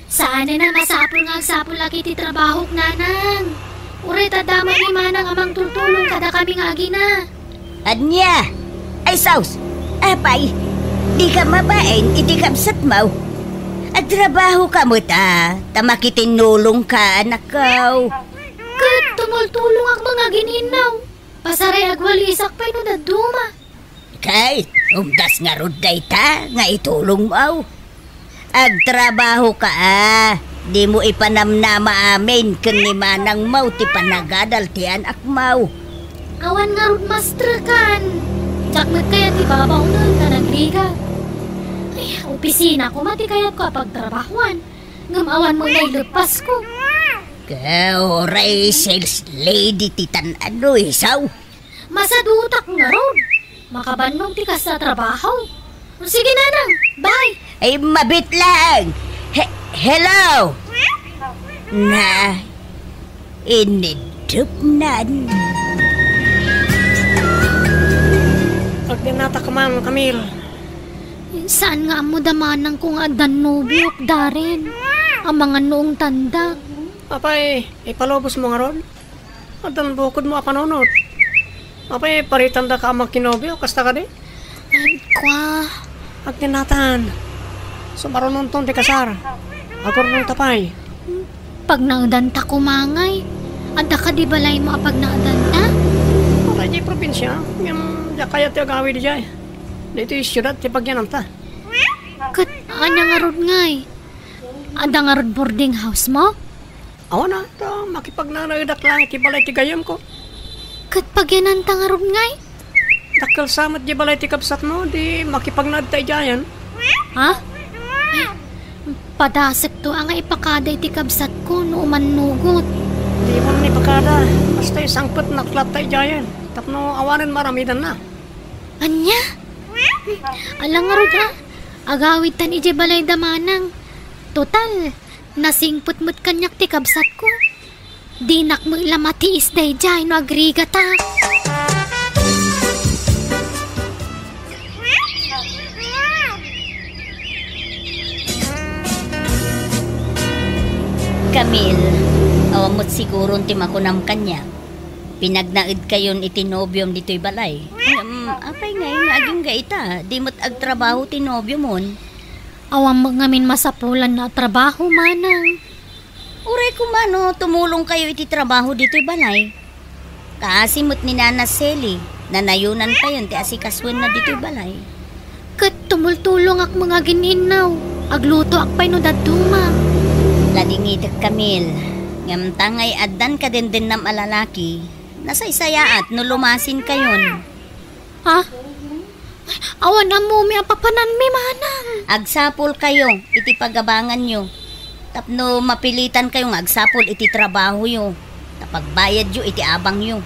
Saan na masapol nga agsapol lang iti trabaho nanang? Uray tadama ni manang amang tutulong kada kami nga agina. Anya? Ay saus, apay, di ka mabain iti kabsat mo. At trabaho ka mo tamakitinulong ka anak ko. Kat tumultulong ang mga gininaw. Pasaray agwalisak pa ino na duma. Kay, umdas nga ruday ta, nga itulong mo. Agtrabaho ka di mo ipanamnama amin kung ni manang mau ti panagadal ti anak mau. Awan nga rod master kan. Jakmet kaya ti babaw nun na nagliga. Ay, opisina ko mati kaya ko pagtrabahuan. Ngamawan mo na ilupas ko. Kauray sales lady titan isaw. Masadutak nga rod. Makabanong ti ka sa trabaho. Sige nanang, bye. Ay mabit lang. Hello! Na, inidupnan. Pag dinata ka man, Camille. Saan nga mo damanang kung adanubiok darin? Ang mga noong tanda. Apay, ipalobos mo nga ron. Adan bukod mo apanunod. Apay, paritanda ka amang kinobyo, kasta ka di? Ay, kwa. Pag dinatan. Sumarunong ton di kasar. Ako rin tapay. Pag naadanta kumangay, ada ka di balay mo apag naadanta? Wala di probinsya. Yung kaya ti agawi di jay. Dito yung syudad ti pagyanan ta. Kat, anya nga rod ngay? Ada nga rod boarding house mo? Awa na, ito, makipagnanagidak lang ti balay ti gayam ko. Kat pagyanan ta nga rod ngay? Dakal samat di balay ti kapsat mo, di makipagnad tayo jayan. Ha? Padasek to ang ipakada iti kabsat ko no umanugot. Di mo ni pakada. Basta isangpet naklat tayo jayan. Tapno awanin maramidan na. Anya? Alang nga rod agawid tan ije balay damanang. Total, nasingput-mut kanyak ti kabsat ko. Dinak mo ilamati isday jay no agriga ta. Camille, awamot siguro ti makunam kanya. Pinagnaid kayon itinobyom dito'y balay. Apay ngayon aging gaita, di mo't agtrabaho tinobyo mon. Awang ngamin masapulan na trabaho manang. Uray kumano, tumulong kayo iti trabaho dito'y balay. Kaasimot ni Nana Selly, nanayunan pa yun ti asikaswan na dito'y balay. Kat tumultulong ak mga gininaw, agluto ak pa'y no daduma. Lading panangitek Camille. Ngam tangay addan ka din nam alalaki. Nasaysayaat no lumasin kayon. Ha? Awan na mo mi papanan mi manang. Agsapol kayo, iti pagabangan nyo. Tapno mapilitan kayong agsapol iti trabaho yo. Tapagbayad yo iti abang yo.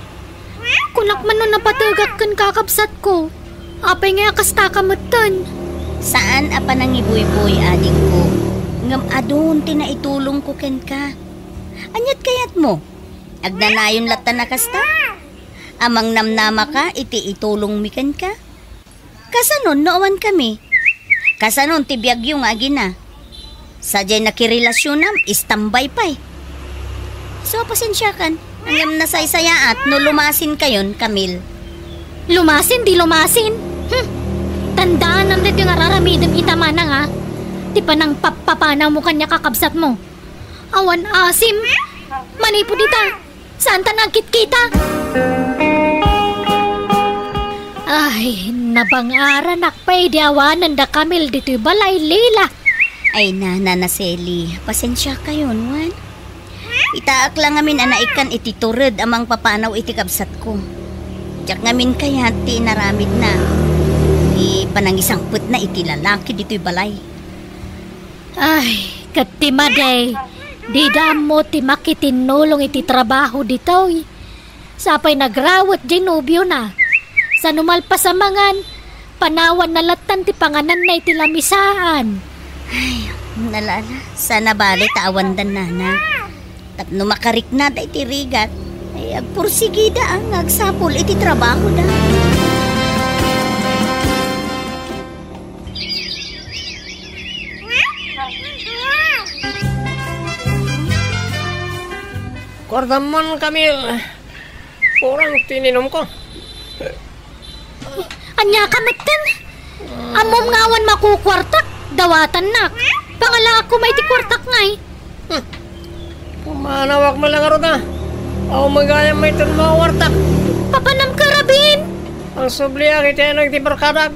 Kunak man no napatagak kan kakabsat ko. Apay nga kasta kamutan. Saan apa nangibuy-buy ading ko? Ngam adun tinaitulong ko ken ka. Anyat kayat mo? Agnanayon lata na kasta? Amang namnama ka iti itulong mi ken ka? Kasanon nooan kami. Kasanon ti biyag yung agina. Sadyay nakirelasyon nam, istambay pa'y. So, pasensya kan. Hanggang nasaysayaat no lumasin kayon, Camille. Lumasin, di lumasin. Tandaan ang dito nga raramidam itamana nga. Di pa nang papapanaw mo kanya kakabsat mo. Awan asim. Manipo dita. Saan ta nagkit-kita? Ay, nabangaran akpay di awanan da Camille dito'y balay lila. Ay na Seli, pasensya kayon, wan. Itaak lang ngamin anaikan iti turod amang papanaw iti kabsat ko. Diyak ngamin kaya ti naramid na. Di panangisang put na iti lalaki dito'y balay. Ay, katimaday. Di damo ti makitinulong iti trabaho dito'y. Sapay nagrawat di nobyo na. Sa numalpasamangan, panawan na latan ti panganan na iti lamisaan. Ay, nalala. Sana bali taawandan na. Tapno makarik na da iti rigat. Ay, agpursigida ang agsapol iti trabaho da. Kordaman, Camille. Kurang tininom ko. Anya kamatan? Amom ngawan makukwartak, dawatan nak. Pangala ako may ti kwartak ngay. Pumanawak mo lang arot na. Ako magayang may ito mawartak. Papanam karabin. Ang subliya kita yung nagtibarkadag.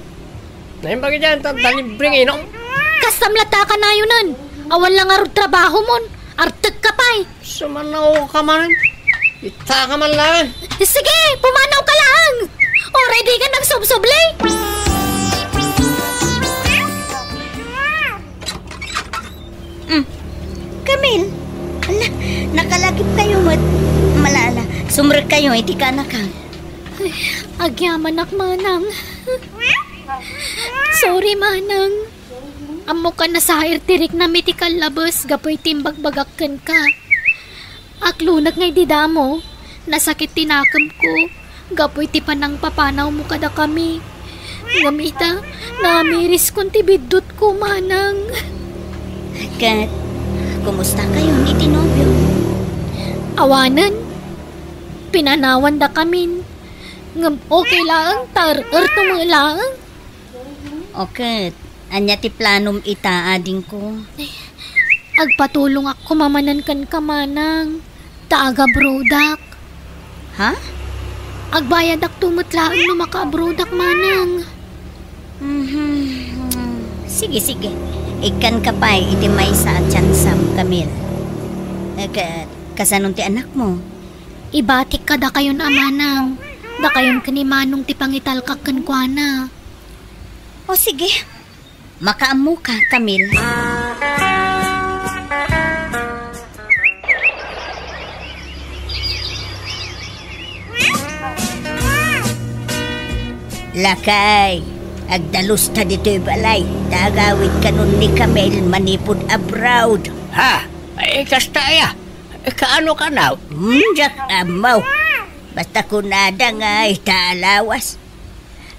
Naimbagi dyan, talibring inom. Kasamlata ka na yunan. Awan lang arot trabaho mon. Artag ka pa'y. Sumanaw ka man. Ita ka man lang. Sige, pumanaw ka lang. Already ka nagsubsuble. Camille, ala, nakalagip kayo malala. Sumrek kayo, iti ka na ka. Agyaman ak manang. Sorry manang. Amo ka na sa tirik na mitikal labas, gapoy timbagbagakan ka. Aklunak ngay didamo, nasakit tinakam ko, gapoy ti panang papanaw mo kada kami. Ngamita, namiris kong tibidot ko manang. Kat, kumusta kayo ni tinobyo? Awanan, pinanawan da kamin. Ngam okay lang, tar-erto mo lang. Okay, anya ti planom ita ading ko. Agpatulong ako mamanan kan kamanang. Taaga brodak. Ha? Agbayad ak tumutlaan no maka-brodak manang. Sige. Ikan ka pa'y iti may sa atyansam, Camille. Kasanong ti anak mo? Ibatik ka da kayon amanang. Da kayon kanimanong ti pangitalkak kankwana. O sige, makaamu ka, Camille. Lakay, agdalus ta dito'y balay. Tagawid ka nun ni Camille manipod abroad. Ha? Ay, kastaya. Kaano ka na? Jak amaw. Basta kunada nga italawas.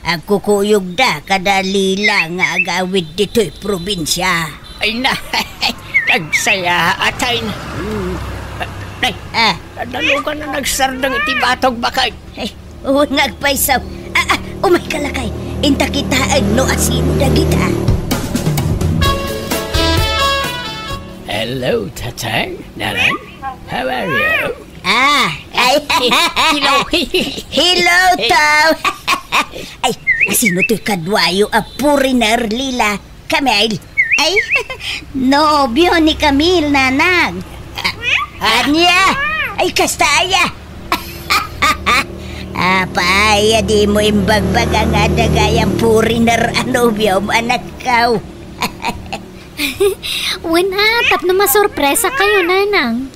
Ang kukuyog da kadalila nga agawid dito'y probinsya. Ay na, nagsaya atay na. Ay, dalugan na nagsardang itibatog bakay. Ay, nagpaisaw. Umay kalakay. Inta kita no asin dagita. Hello, Tatay. Nanay, how are you? Hello. Hello, Tom. Ay, sino to'y kadwayo a puriner lila? Camille. Ay, nobyo ni Camille, nanag. Anya! Ay, kastaya! Apaya di mo imbagbag ang adagayang foreigner anobiyom anak kau. Wala, tap na masurpresa kayo, nanang.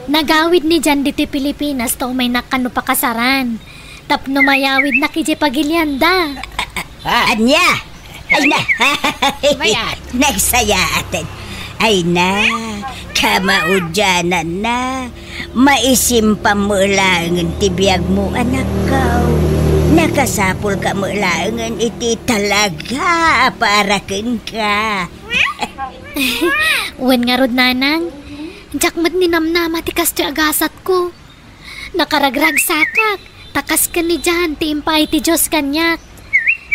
Nagawid ni Jan dito Pilipinas to may nakano pakasaran. Tap no mayawid na kiji pagilyanda. Anya! Ay na! Nagsaya atin. Ay na! Kamaudyanan na! Maisimpa mo langan tibiyag mo anak kau. Nakasapol ka mo langan iti talaga para ken ka. Wen nga rod, nanang. Jakmat ni namnama tikas ti agasat ko. Nakaragrag sakak. Takas ka ni Jan ti impay ti Diyos kanyak.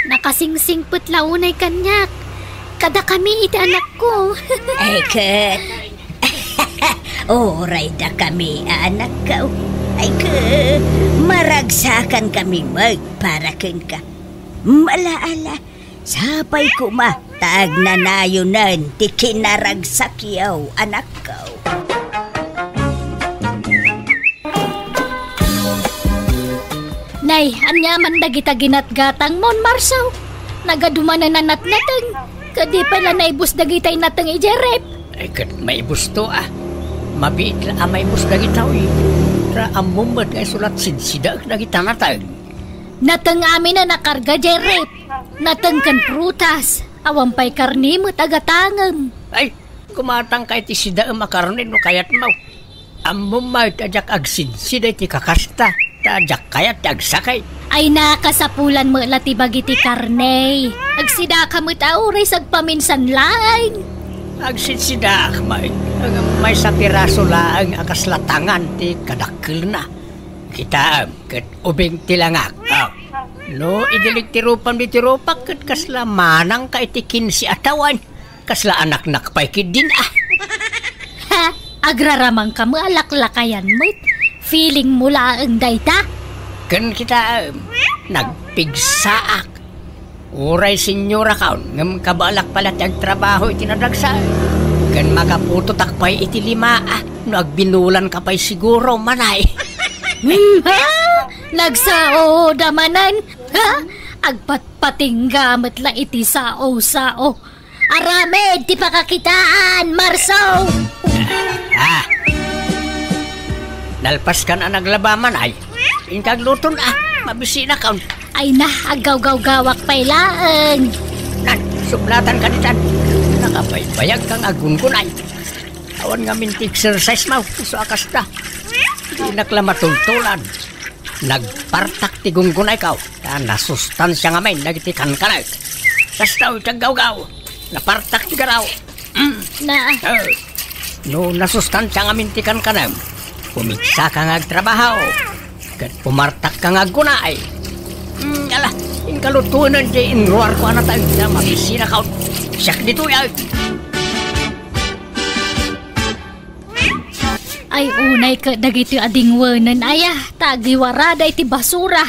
Nakasingsing putlaunay kanyak. Kada kami iti anak ko. Ay ket. Oray da kami anak kau. Ay ket. Maragsakan kami magparaken ka. Malaala. Sapay ko matag na nayunan ti kinaragsakyaw anak kau. Nay, anyaman dagita ginatgatang mon marsaw. Nagadumanan na natnatang. Kadi pala naibus dagitay natang ijerep. Ay, kat maibus to Mabiit la maibus dagitaw Ra amumad nga sulat sinsidag dagita natag. Natang amin na nakarga jerep. Natang kan prutas. Awampay karni mo tagatangam. Ay, kumatang kay ti sida makarnin no kayat mau. Amumad ajak agsin sida ti kakasta. Tajak kayat agsakay. Ay nakasapulan mo lati bagiti karne. Agsida ka mo tauray sagpaminsan laang. Agsitsida may sa piraso laang akaslatangan ti kadakkel na. Kita ket ubing tilangak. No idilig tirupan di tirupak ket kasla manang ka itikin si atawan. Kasla anak nakpay kidin Ha, agraramang ka mo alaklakayan mo. Feeling mo laang dayta? Ken kita nagpigsaak. Uray senyora kaon ngem kabalak pala ti agtrabaho iti nadagsa. Ken magaputo takpay iti lima no agbinulan ka pay siguro manay. Ha? Nagsao damanan? Ha? Agpatpatinggamit la iti sao-sao. Aramid ti pakakitaan, Marso! Nalpas ka na naglabaman ay. Inkagluton mabisi na kaon. Ay na, agaw-gaw-gawak pay laang. Nan, sublatan ka nitan. Nakapaybayag kang agungunay. Awan nga minti exercise mo. So akasta. Di naklamatultulan. Nagpartak ti gungunay ka. Nasustansya nga may nagitikan ka na. Kasta itagaw-gaw. Napartak ti garaw. No, nasustansya nga mintikan ka na. Pumiksa ka nga agtrabaho. Kat pumartak ka nga gunay. Ala, inkalutunan di inruar ko na tayo na mabisina ka. Siyak dito yan. Ay unay ka dagito adingwanan ayah. Tagliwarada iti basura.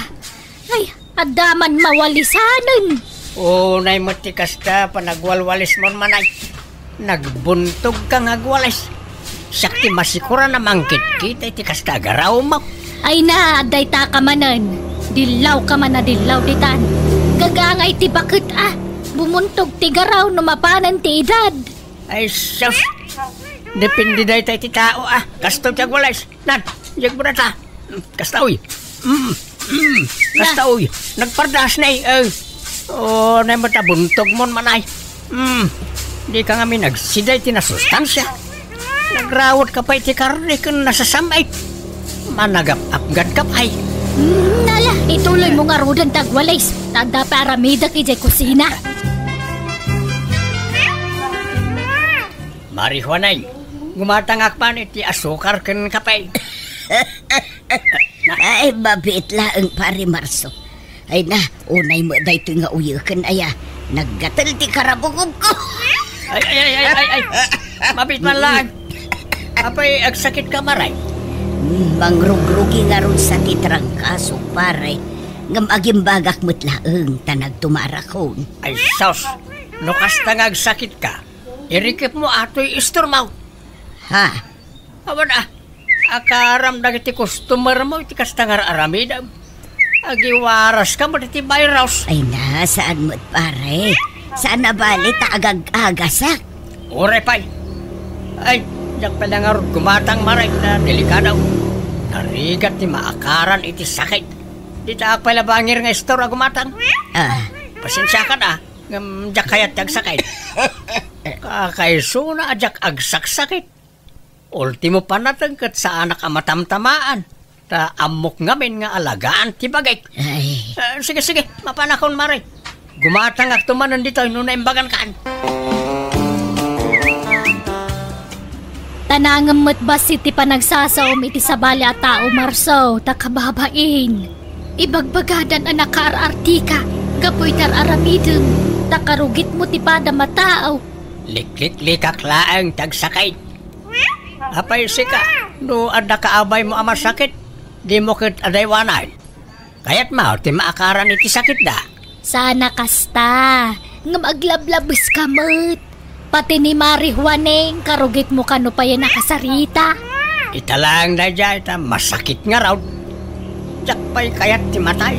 Ay, adaman mawalisanan. Unay matikas ka panagwalwalis mo manay. Nagbuntog ka nga agwalis. Siyak ti masikura na mangkit-kita iti kasta agaraw mo. Ay na, aday ta ka manan. Dilaw ka man na dilaw ditan. Gagangay ti bakit Bumuntog ti garaw no mapanan ti edad. Ay sus. Depende dahi tayo ti tao Kastaw ti agwalis. Nan, jag mo na ta. Kastaw Kastaw nagpardas na na matabuntog mo manay. Di ka nga minagsiday ti nasustansya. Nagrawot ka pa iti karne kung nasasamay. Managap-apgad ka pa Nala, ituloy mo nga rudan tagwalays. Tanda paramida ki jay kusina. Marihuanay, gumatangak pa iti asukar ken kapay. Ay, mabit laang pare Marso. Ay na, unay mo dayto nga uyakan naggatal ti karabugog ko. Ay. Mabit man lang. Apay, agsakit ka maray. Mangrugrugi nga ron sa titrangkaso pare. Ngam agimbagak mo't laang tanag tumarakon. Ay, sos. Nukas tangagsakit ka. Irikip mo ato'y isturmaw. Ha? Awan akaram dagiti customer mo iti kastangar aramidam. Agiwaras ka mo iti virus. Ay na, saan mo't pare? Saan na bali ta agag-agasak? Ore pay. Ay, jak pala nga ron gumatang maray na delikadaw. Narigat ni maakaran iti sakit. Di ta pala bangir nga store gumatang. Pasensya ka na. Jak kayat jag sakit. Kakaiso na ajak agsak-sakit. Ultimo pa natagkat sa anak amatamtamaan. Ta amok ngamin nga alagaan ti bagay. Ay. Sige, mapanakon maray. Gumatang ak tumanan dito, nuna imbagan kaan. Tanangam mo't basit ti panagsasaom iti sabali at tao marso, takababain. Ibagbagadan anak kaarartika, gapoy tar aramidem, takarugit mo ti pada matao. Liklik-likak laang tagsakay. Apay sika, no ada kaabay mo ama sakit, di mo kit adaywanan. Kaya't mao, ti maakaran iti sakit da. Sana kasta, ngam aglablabis ka mo't. Pati ni Mari Juaneng, karugit mo kano pa yan nakasarita. Italang na dyan, masakit nga raw. Diyak pa'y kayat ti matay.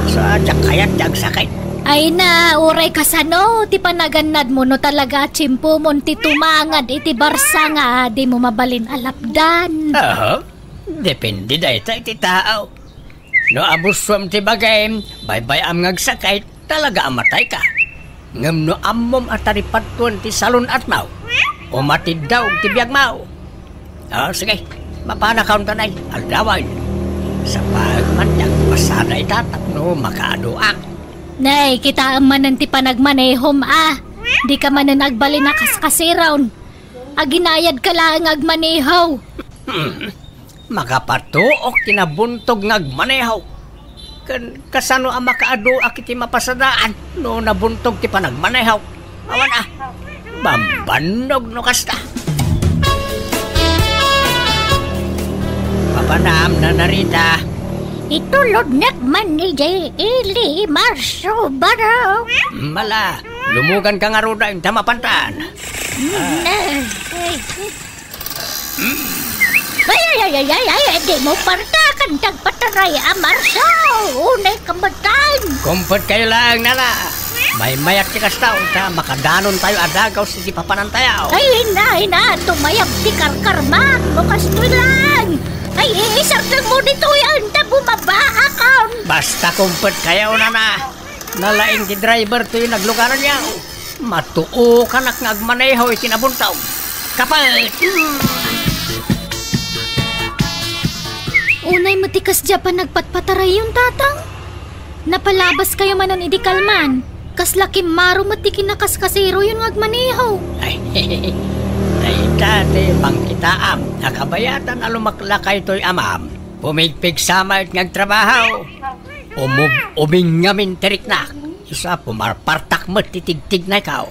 Sa diyak kayat diyak sakit. Ay na, uray kasano, ti panaganad mo no talaga chimpo mon ti tumangad iti barsa nga, di mo mabalin alapdan. Depende da iti tao. No abuswam ti bagay, bay-bay am ngagsakit, talaga amatay ka. Ngam no ammom ataripatuan ti salon at mau. O matid daw ti biyag mau. Sige, mapanakaon tanay, aldawan. Sa pagmanyak, masada itatak no makaaduak. Nay, kita manan ti panagmanehom Di ka manan agbali na kaskasirawn. Aginayad ka lang agmanehaw. Makapatuok kinabuntog ngagmanehaw. Kasano ang makaado akiti mapasadaan no nabuntog ti panagmanehaw. Awan bambanog no kasta. Papanam na narita. Itulod nakman ni Ili Marso Baraw. Mala, lumugan ka nga roda yung tamapantaan. Ay, di mo partakan tagpataray Marso. Unay kamatan. Kumpad kayo lang, nana. May mayat ti kastaw, makadanon tayo adagaw sige papanantayaw. Ay, na, tumayab ti karkarman. Bukas to lang. Ay, isartag mo dito yan, na bumaba akon. Basta kumpad kayo, nana. Nalaing ti driver to yung naglugaran niya. Matuo ka ngagmaneho itinabuntaw. Kapal! Unay matikas dya pa nagpatpataray yung tatang. Napalabas kayo manan idikalman. Kas laki maro matikin na kaskasero yung ngagmaneho. Ay, dati bang kitaam. Nakabayatan alumaklakay to'y amam. Pumigpig sama at ngagtrabaho. Uming ngamin teriknak. Isa pumarpartak mo titig-tig na ikaw.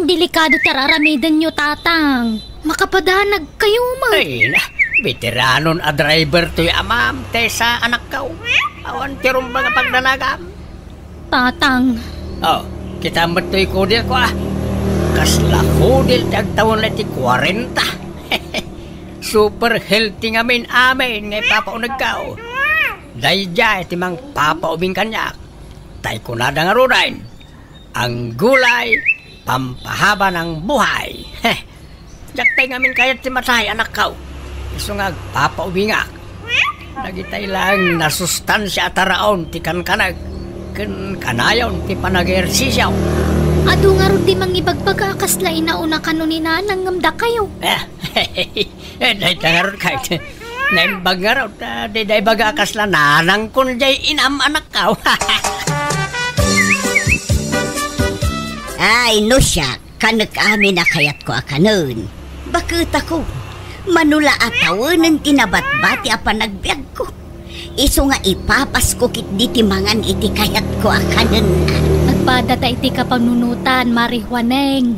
Delikado tararamidan nyo tatang. Makapadanag kayo mo. Ay na, veteranon a driver to'y amam. Tesa anak kaw. Awan tirong mga pagdanagam. Tatang. Kita mo to'y kudil ko Kasla kudil tagtawon na ti 40. Super healthy ngamin amin ngay papaunag kao. Dayjay ti mang papaubing kanyak. Tay kunada nga rudain. Ang gulay, pampahaba ng buhay. Jaktay ngamin kayat ti matay anak kao. Iso nga papaubingak. Nagitay lang nasustansya ataraon ti kankanag. Kanayon ti panag-ersisyaw. Ado nga ron di mangibagbaga kasla inauna kanunina nangamda kayo. Dahi tangarot kahit naimbag nga raw. Dahi baga kasla nanang kun jay inam anak ka. Ay, no siya. Kanak amin na kayat ko akanon. Bakit ako? Manula atawanan tinabat-bati apa nagbiag ko. Iso nga ipapas ko kit ditimangan iti kayat ko akanon. Magpadata iti kapanunutan, Mari Juaneng.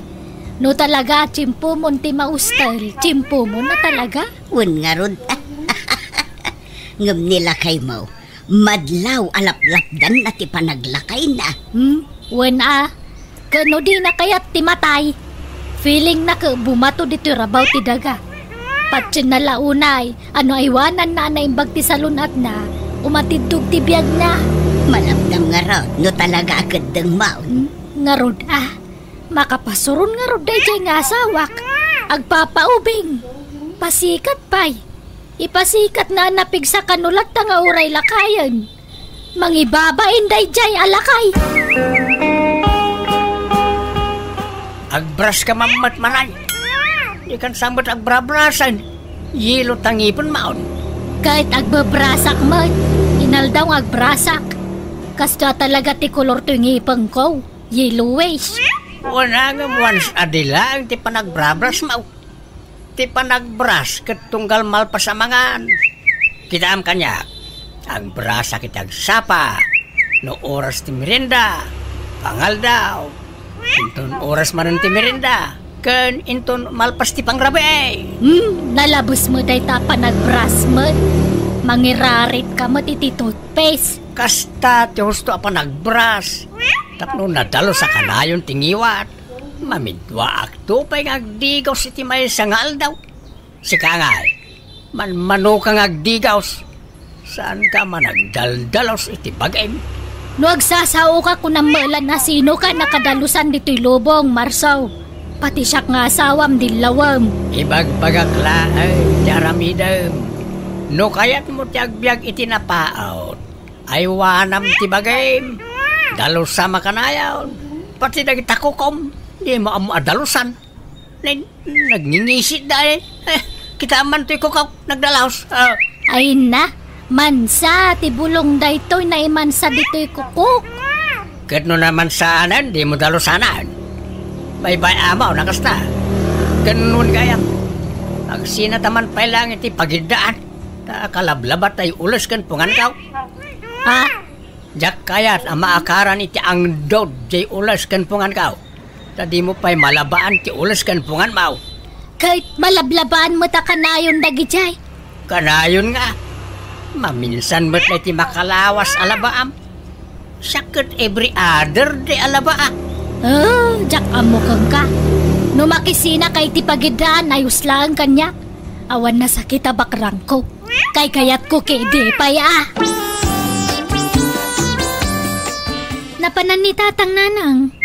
No talaga, chimpo mo ti maustal. Chimpo mo na talaga? Wan nga rod. Ngam nila kay mo. Madlaw alaplapdan na ti panaglakay na. Wan Kano di na kayat ti matay. Feeling na ka bumato dito rabaw ti daga. Patsin na launay, ano aywanan na na imbagti sa lunat na, umatidog tibiyag na. Malamdam nga raw, no talaga agad dang maon. Nga rod makapasuron nga rod day nga asawak. Agpapaubing, pasikat pay. Ipasikat na napig sa kanulat nga uray lakayan. Mangibabain day jay alakay. Agbras ka mamat manay. Ikan sambot agbrabrasan. Yelo tangipon maon. Kahit agbabrasak man, inaldaw agbrasak. Kasta talaga ti kolor to yung ipang ko. Yellowish. Wala nga once adilang ti panagbrabras mau. Ti panagbras ket tunggal malpasamangan. Kitaam kanya. Ang brasa kitag sapa. No oras ti merienda. Pangal daw. Inton oras manon ti merienda. Ken inton malpas ti pangrabe. Nalabos mo day ta panagbras mo. Mangirarit ka mo iti toothpaste. Kasta ti husto apa nagbras. Tapno nadalo sa kanayon tingiwat. Mamidwa akto pa'y ngagdigaw si Timay sa ngal daw. Si Kangay, manmano kang agdigaws. Saan ka man nagdaldalaws iti bagay? No agsasao ka kung namalan na sino ka nakadalusan dito'y lubong, Marsaw. Pati siya nga asawam dilawam. Ibagbagakla ay jaramidam. No kaya't mo tiyagbiag iti napaot. Ay wanam ti bagay. Dalusa makanayaw. Pati nagitakukom. Di mo adalusan. Nagningisit dahil. Kita man to'y kukaw nagdalaos. Ay na, mansa ti bulong daytoy na imansa dito'y kukuk. Kat no naman saanan, di mo dalusanan. Bye-bye amaw, nakasta. Ganun gayam. Agsinataman pa lang iti pagidaan. Kalablabat ay ulas kan pungan kaw. Jak kayat ang maakaran iti ang dod jay ulas kan pungan kaw. Tadi mo pa'y malabaan ti ulas kan pungan mau. Kahit malablabaan mo ta kanayon dagi jay. Kanayon nga. Maminsan mo't na iti makalawas alabaam. Sakit every other day alabaa. Jak amukang ka. No makisina kay ti pagidaan ayos lang kanya. Awan na sakit abakrang ko. Kay kayat ko kay di paya. Napanan ni tatang nanang.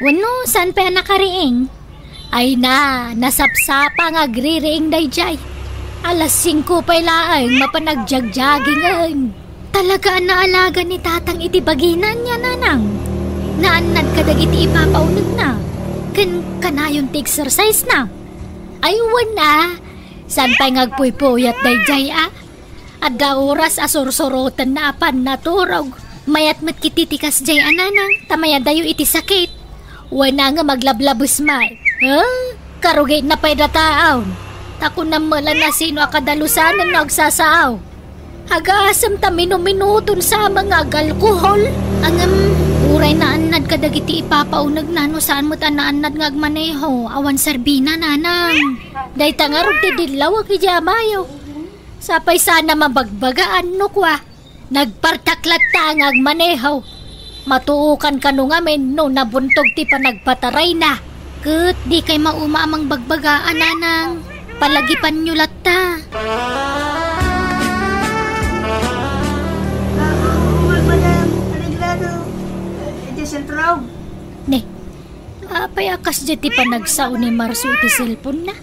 Wano, saan pa nakariing? Ay na, nasapsapa nga agririing dayjay. Alas 5 pa'y laang mapanagjagjaggingan. Talaga naalaga ni tatang iti baginan niya nanang. Naanad kadag iti ipapaunag na. Kanayon ti exercise na. Ay wana, saan pa'y ngagpuy-puyat dayjay At da oras asursurotan na apan naturog. Mayat matkititikas jay ananang, tamaya dayo iti sakit. Wana nga maglablabos may. Karugay na pa'y dataaw. Tako na mala na sino akadalusanan na agsasaaw. Hagaasam ta minuminuton sa mga alkohol. Uray na anad kadagiti ipapaunag na no saan mo tanaanad nga agmaneho. Awan sarbina nanang. Day tangarog ti dilaw aki jamayo. Sapay sana mabagbagaan no kwa. Nagpartaklat ta ang agmaneho. Matuukan ka no ngamin no nabuntog ti panagpataray na. Kat di kay maumamang bagbagaan nanang. Palagipan nyo latta. Ne, payakas dyan ti panagsaw ni Marso iti cellphone na.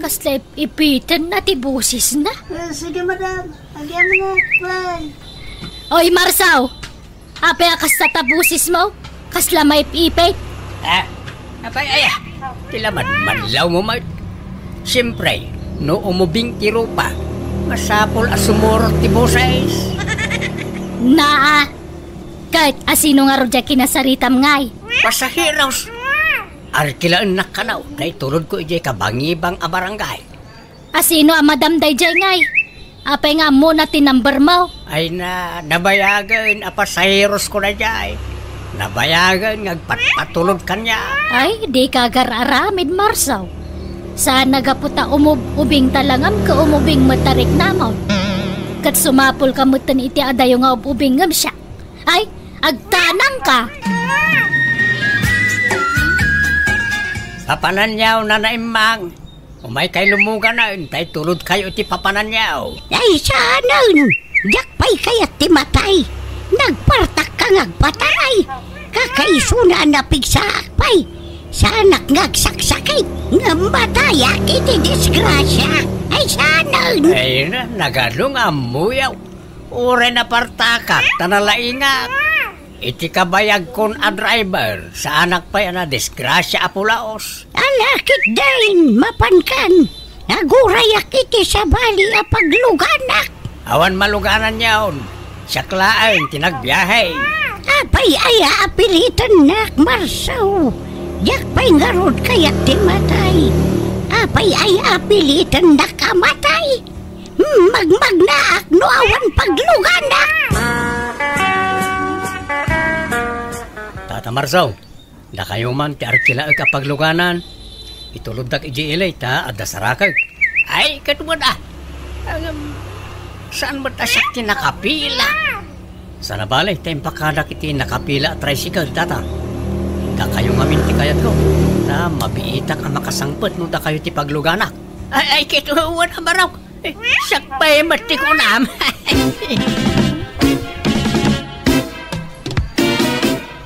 Kasla ipitan na ti busis na. Sige madam, agyan mo na. Oy Marsaw, payakas sa tabusis mo. Kasla may ipipay. Apay tilaman manlaw mo may. Siyempre, no umubing ti rupa. Masapol asumurot ti busis. Kahit asino nga rodya kinasaritam ngay. Pasahiros. Arkilaan na kanaw. Kay tulod ko ijay kabangibang abarangay. Asino ang madam dayjay ngay. Apay nga mo na tinumber mo. Ay nabayagan. Pasahiros ko na jay. Nabayagan. Ngagpatulod kanya. Ay, di ka gararamid Marsaw. Saan nagaputa umubing talangam ka umubing matarik namon. Kat sumapol ka mutan iti adayo nga ubing ngam siya. Ay, agtanang ka. Papananyaw na naimang. Umay kay lumuga na, tay tulod kayo ti papanan niyaw. Ay, saanan? Jakpay kayat ti matay. Nagpartak ka ngagpataray. Kakaisuna na pigsakpay. Sanak ngagsaksakay. Ngamataya kiti disgrasya. Ay, saanan? Ay na, nagalong amuyaw. Ure na partakak, tanalaingat. Iti kabayag kon a driver, sa anak pa yan na disgrasya apulaos. Alakit dahin, mapankan. Nagurayak iti sa bali a pagluganak. Awan maluganan yaon. Saklaan, tinagbiyahe. Apay ay apilitan nak marsaw. Jakpay ngarod kayat ti matay. Apay ay apilitan nakamatay. Magmagnaak no awan pagluganak. Tata Marsaw, da kayo man ti arkila kapag luganan. Itulod dak iji ilay ta at dasarakag. Ay, katuwad saan ba ta siya tinakapila? Sana balay, tempakadak iti nakapila at tricycle, tata. Da kayo ngamin ti kayat ko, na mabiitak ang makasangpot no da kayo ti pagluganak. Ay, kituwad ang baraw. Sakpay mati ko na.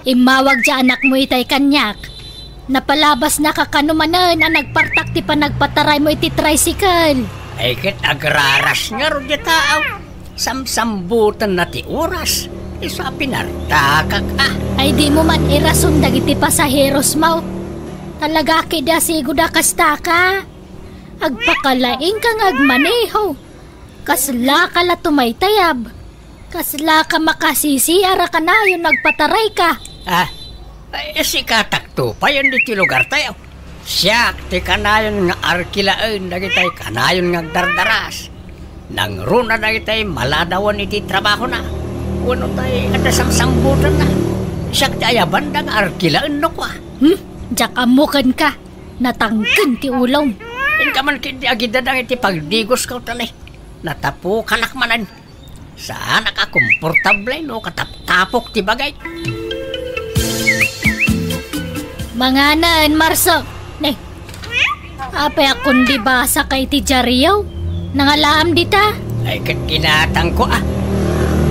Imawag dya anak mo itay kanyak. Napalabas na kakanumanan ang nagpartak ti panagpataray mo iti tricycle. Ay kit agraras nga ro di tao. Samsambutan na ti oras. Isa pinartakak Ay di mo man irason dagiti pasaheros mo. Talaga kida sigo da kasta ka. Agpakalaing kang agmaneho. Kasla ka la tumaytayab. Kasla ka makasisi ara ka na yung nagpataray ka. Si katakto pa yun di ti lugar tayo. Siyak ti kanayon nga arkilaan dagitay kanayon nga dardaras. Nang runa dagitay maladawan iti trabaho na. Wano tayo at samsambutan na. Siyak ti ayaban nga arkilaan no kwa. Diyak amukan ka. Natangkin ti ulong. Ka man kindi agidadang iti pagdigos ko talay. Natapo kalakmanan. Saan nakakomportable no kataptapok ti bagay. Manganan, Marso. Ne, apay akong di basa kay ti Jariyaw. Nangalaam dita. Ay kat kinatang ko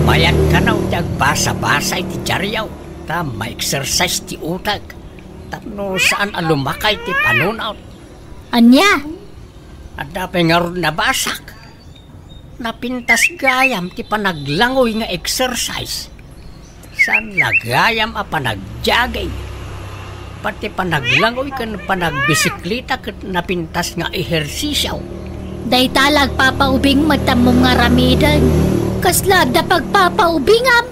Mayat ka na basa-basa iti Jariyaw. Ta ma-exercise ti utag. Tapno saan alumakay ti panunaw. Anya? At dapay nga ron nabasak. Napintas gayam ti panaglangoy nga exercise. Saan lagayam a panagjagay. Pati panaglangoy kan panagbisiklita kat napintas nga ehersisyaw. Day talag papaubing matamong nga ramidan. Kasla da pagpapaubingam.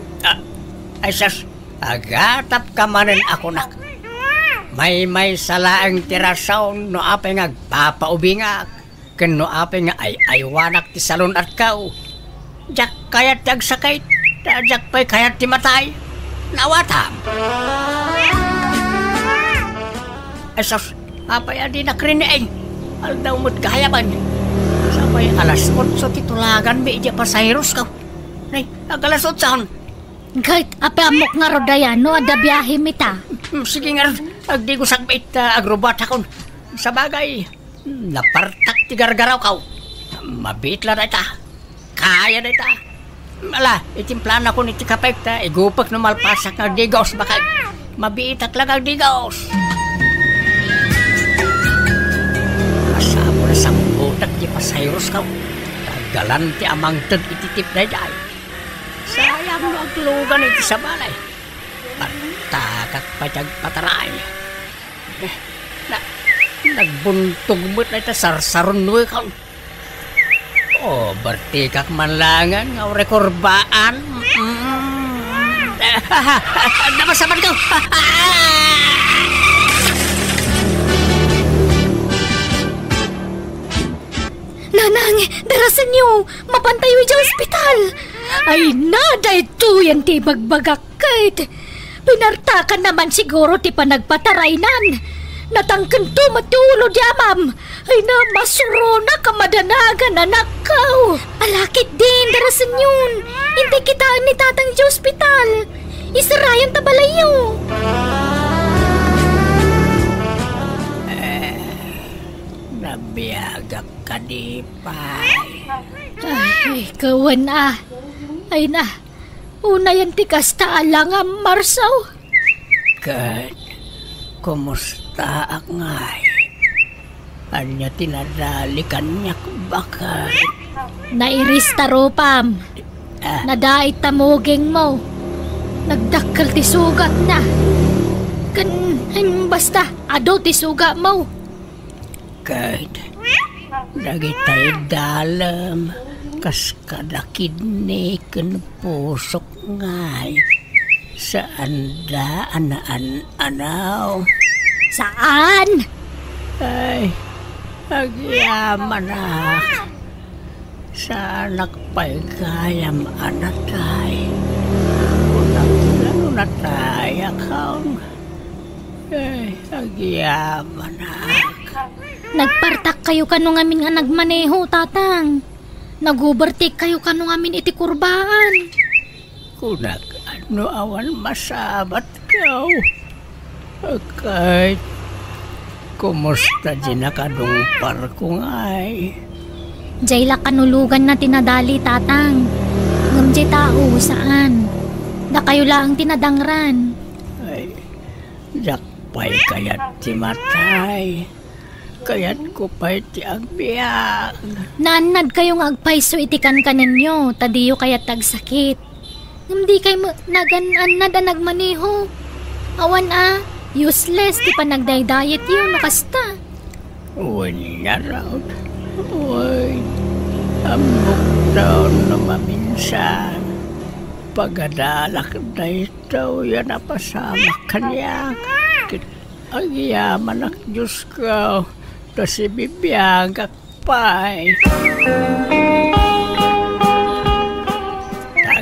Ay sas, agatap ka manin ako nak. May salaang tirasaw no apay nga papaubingak. Kano apay nga aywanak ti salon at kao. Jak kayat ti agsakay. Jak pa'y kayat ti matay. Nawatam. Esos, apay adi nakrineeng. Aldaw mo't kahayaban. Sapay alas 8 titulagan mi ija pasayros ka. Nay, agalas 8 Kahit apay amok nga rodayan no ada biyahe mita. Sige nga, agdi ko sagbait agrobat akon. Sa bagay, napartak ti gargaraw kaw. Mabit la na ita. Kaya na ita. Ala, itimplan ako ni ti kapay ta. Igupak no malpasak nga digos bakag. Mabitak lang ang digos. Masamo na sambutak ti pasayros kaw. Galan ti amang tad ititip na day. Sayang mo ang tulugan iti sa balay. Patakak patag pataray. Nagbuntog mo't na ita sarsaron mo ikaw. Bertikak manlangan nga rekorbaan. Namasaman ka. Nanang, darasan niyo. Mapantayo dyan ospital. Ay nada ito yan ti bagbagakit. Pinartakan naman siguro ti panagpataraynan. Natangkan to matulo di amam. Ay na masuro na kamadanagan anak ko. Alakit din, darasan yun. Hindi kitaan ni tatang di ospital. Isarayan tabalayo. Nabiyagak ka di pay. Ay, kawan Ay na, una yan tikas taalang ang marsaw. Kat, kumusta ak ngay? Anya tinadali kanyak bakal. Nairis taropam. Nadait tamuging mo. Nagdakkel ti sugat na. Basta, ado ti suga mo. Kat, dagitay dalam. Kas kadakid ni ken pusok ngay. Saan da anaan-anaw? Saan? Ay, agyaman ak. Sa anak pa'y kayam anatay. Kunang natay akong. Ay, agyaman ak. Nagpartak kayo kanong amin nga nagmaneho, tatang. Nagubertik kayo kanong amin iti kurbaan. Kunag ano awan masabat kaw. Kahit kumusta di nakadumpar ko ngay. Jayla kanulugan na tinadali, tatang. Ngam jay tao, saan? Da kayo lang tinadangran. Ay, dakpay kayat ti matay. Kayat ko pa'y ti agbiyak. Naanad kayong agpayso itikan ka ninyo, tadiyo kayat tagsakit. Ngam di kayo nagananad na nagmaneho. Awan useless ti pa nagday-diet yun, nakasta. Uwan niya raw. Uy, ambok daw na maminsan. Pagadalak na ito, yan napasama kanya. Ang yaman ak Diyos ko, kasi bibiyagak pa'y.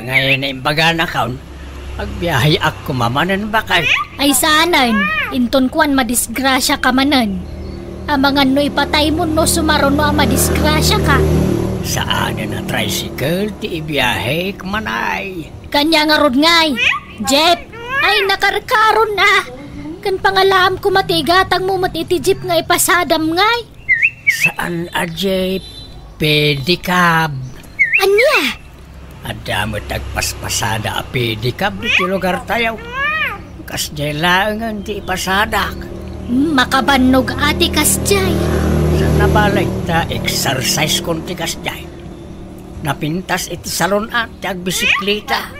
Ngayon na imbaga na kaon, agbiyahe ako mamanan bakay. Ay saanan, inton kuan madisgrasya ka manan. Amangan no ipatay mo no sumaron no madisgrasya ka. Saan na tricycle ti ibiyahe kumanay? Kanya nga rod ngay. Jeep, ay nakarkaron na. Kan pangalam ko matigatang mo matiti jeep nga ipasadam ngay. Saan a jeep? Pedicab. Anya? Adamot agpaspasada a pedicab dito lugar tayo. Kas jay lang ti ipasadak. Makabannog ati kasjay. Sa nabalay ta exercise kon ti kasjay. Napintas iti salon at agbisikleta.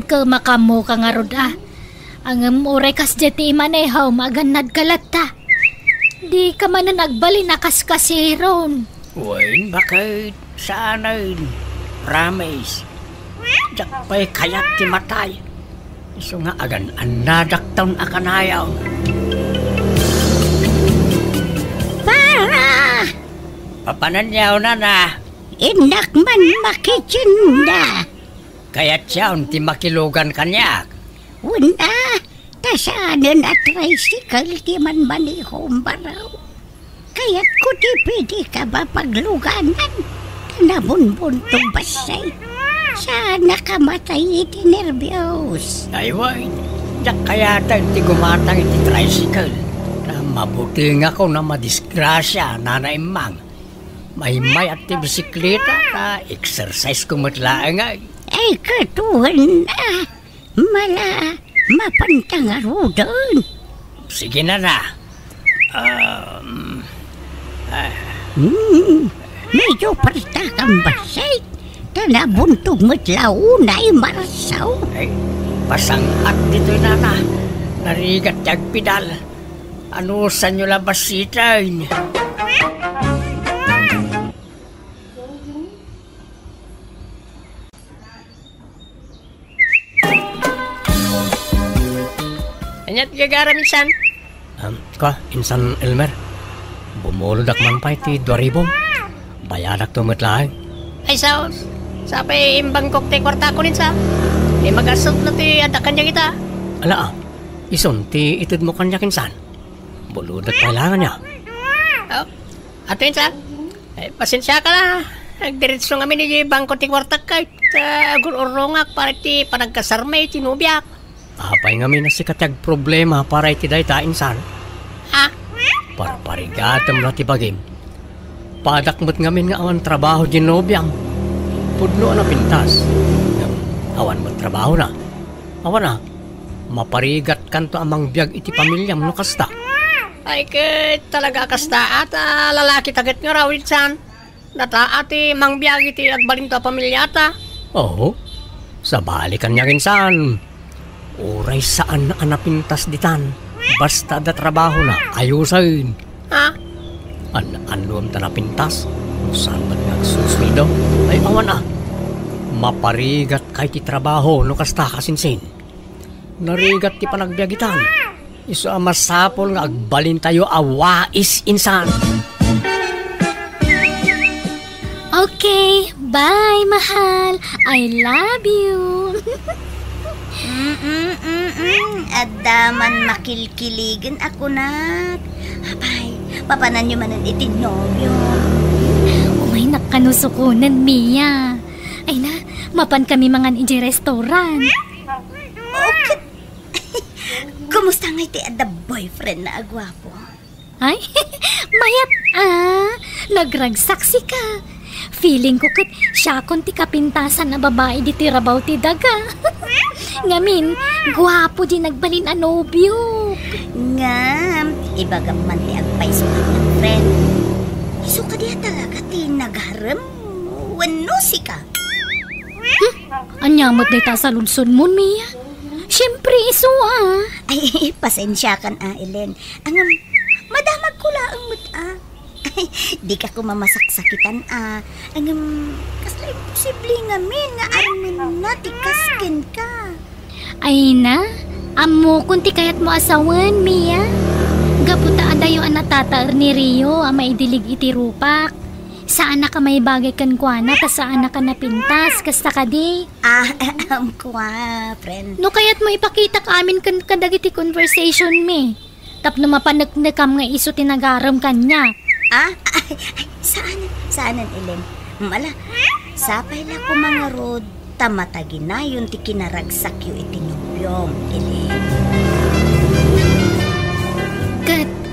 Kamakamo ka nga rod Ang uray kasjay ti imanehaw maganad kalata. Di ka man na nagbali na kaskasiron. Uy, bakit saanin? Promise. Jak pa'y kayat ti matay. Iso nga agan anadak taon akanayaw. Para! Papananyaw na. Inak man makitsinda. Kaya't siyaon ti makilugan kanyak. Una, tasanan at tricycle ti man manihong baraw. Kaya't ko ti pwede ka ba pagluganan? Nabunbuntong basay. Sana kamatay iti nervyos. Ayway, jak kayatan ti gumatang iti tricycle. Na mabuti nga ko na madisgrasya, nanaimang. May at ti bisikleta na exercise kumatlaan nga. Ay katuhan na. Mala, mapantangarudan. Sige na. Medyo parta kang basay. Tanabuntog mo't launay marasaw. Ay, pasangat dito'y nana. Narigat tiyag pidal. Ano sa nyo labasitain? Anyat gagara minsan? Insan Elmer. Bumuludak man pa iti 2,000. Bayadak tumatlaang. Ay saos. Sapay imbangkok ti kwarta ko ninsa. Di magasot na ti adakan niya kita. Ala ison ti itid mo kanya kinsan. Buludak kailangan niya. Ato insan. Pasensya ka na. Nagdiretso nga ni bangko ti kwarta kahit gulurongak para ti panagkasarmay tinubyak. Apay nga na si katag problema para iti dayta insan. Para parigatam na tibagim. Padakmat ngamin nga awan trabaho di nobyang. Pudno na pintas. Awan mo trabaho na. Awan na. Maparigat kanto amang biyag iti pamilyam no kasta. Ay talaga kasta at lalaki tagat nga raw itsan. Data ati mang biyag iti agbalin to pamilyata. Oo. Sa balikan niya ginsan. Uray saan na anapintas ditan. Basta da trabaho na ayusin. Ha? Anuam ta napintas. Saan ba't nagsuswido? Ay awan na. Maparigat kay ti trabaho no kasta kasinsin. Narigat ti panagbiagitan. Isu masapol nga agbalin tayo awais insan. Okay, bye mahal. I love you. Adaman makilkiligan ako na. Abay, papanan nyo manan itinobyo. Umay nakanusukunan, Mia. Ay na, mapan kami mga iji restaurant. Okay. Kumusta nga iti ada boyfriend na agwapo? Ay, mayat nagragsaksi ka. Feeling ko kat siya kon ti kapintasan na babae di tirabaw ti daga. Ngamin, gwapo di nagbalin a nobyo. Ngam, ibagam man ti agpaisungan ng friend. Iso ka diya talaga ti nagharem. Wano si ka? Anyamot na ita sa lunson mo, Mia. Siyempre, iso Ay, pasensya kan Ellen. Angam, madamag ko laang mo't Ay, di ka ko mamasaksakitan Angam, kasla imposible nga min nga armin na tikaskin ka. Ay na, amo kunti kayat mo asawan, Mia. Gaputa adayo ang natataar ni Rio ang maidilig iti rupak. Saan na ka may bagay kan kuana, ta saan na ka napintas, kasta ka di. Kwa, friend. No kayat mo ipakita ka amin kan kadagiti conversation me. Tapno mapanagnagam nga iso tinagaram kanya. Ay, saanan, Ellen? Mala, sapay la ko mga road, tamatagi na yun ti kinaragsak yu itinubyong, Ellen.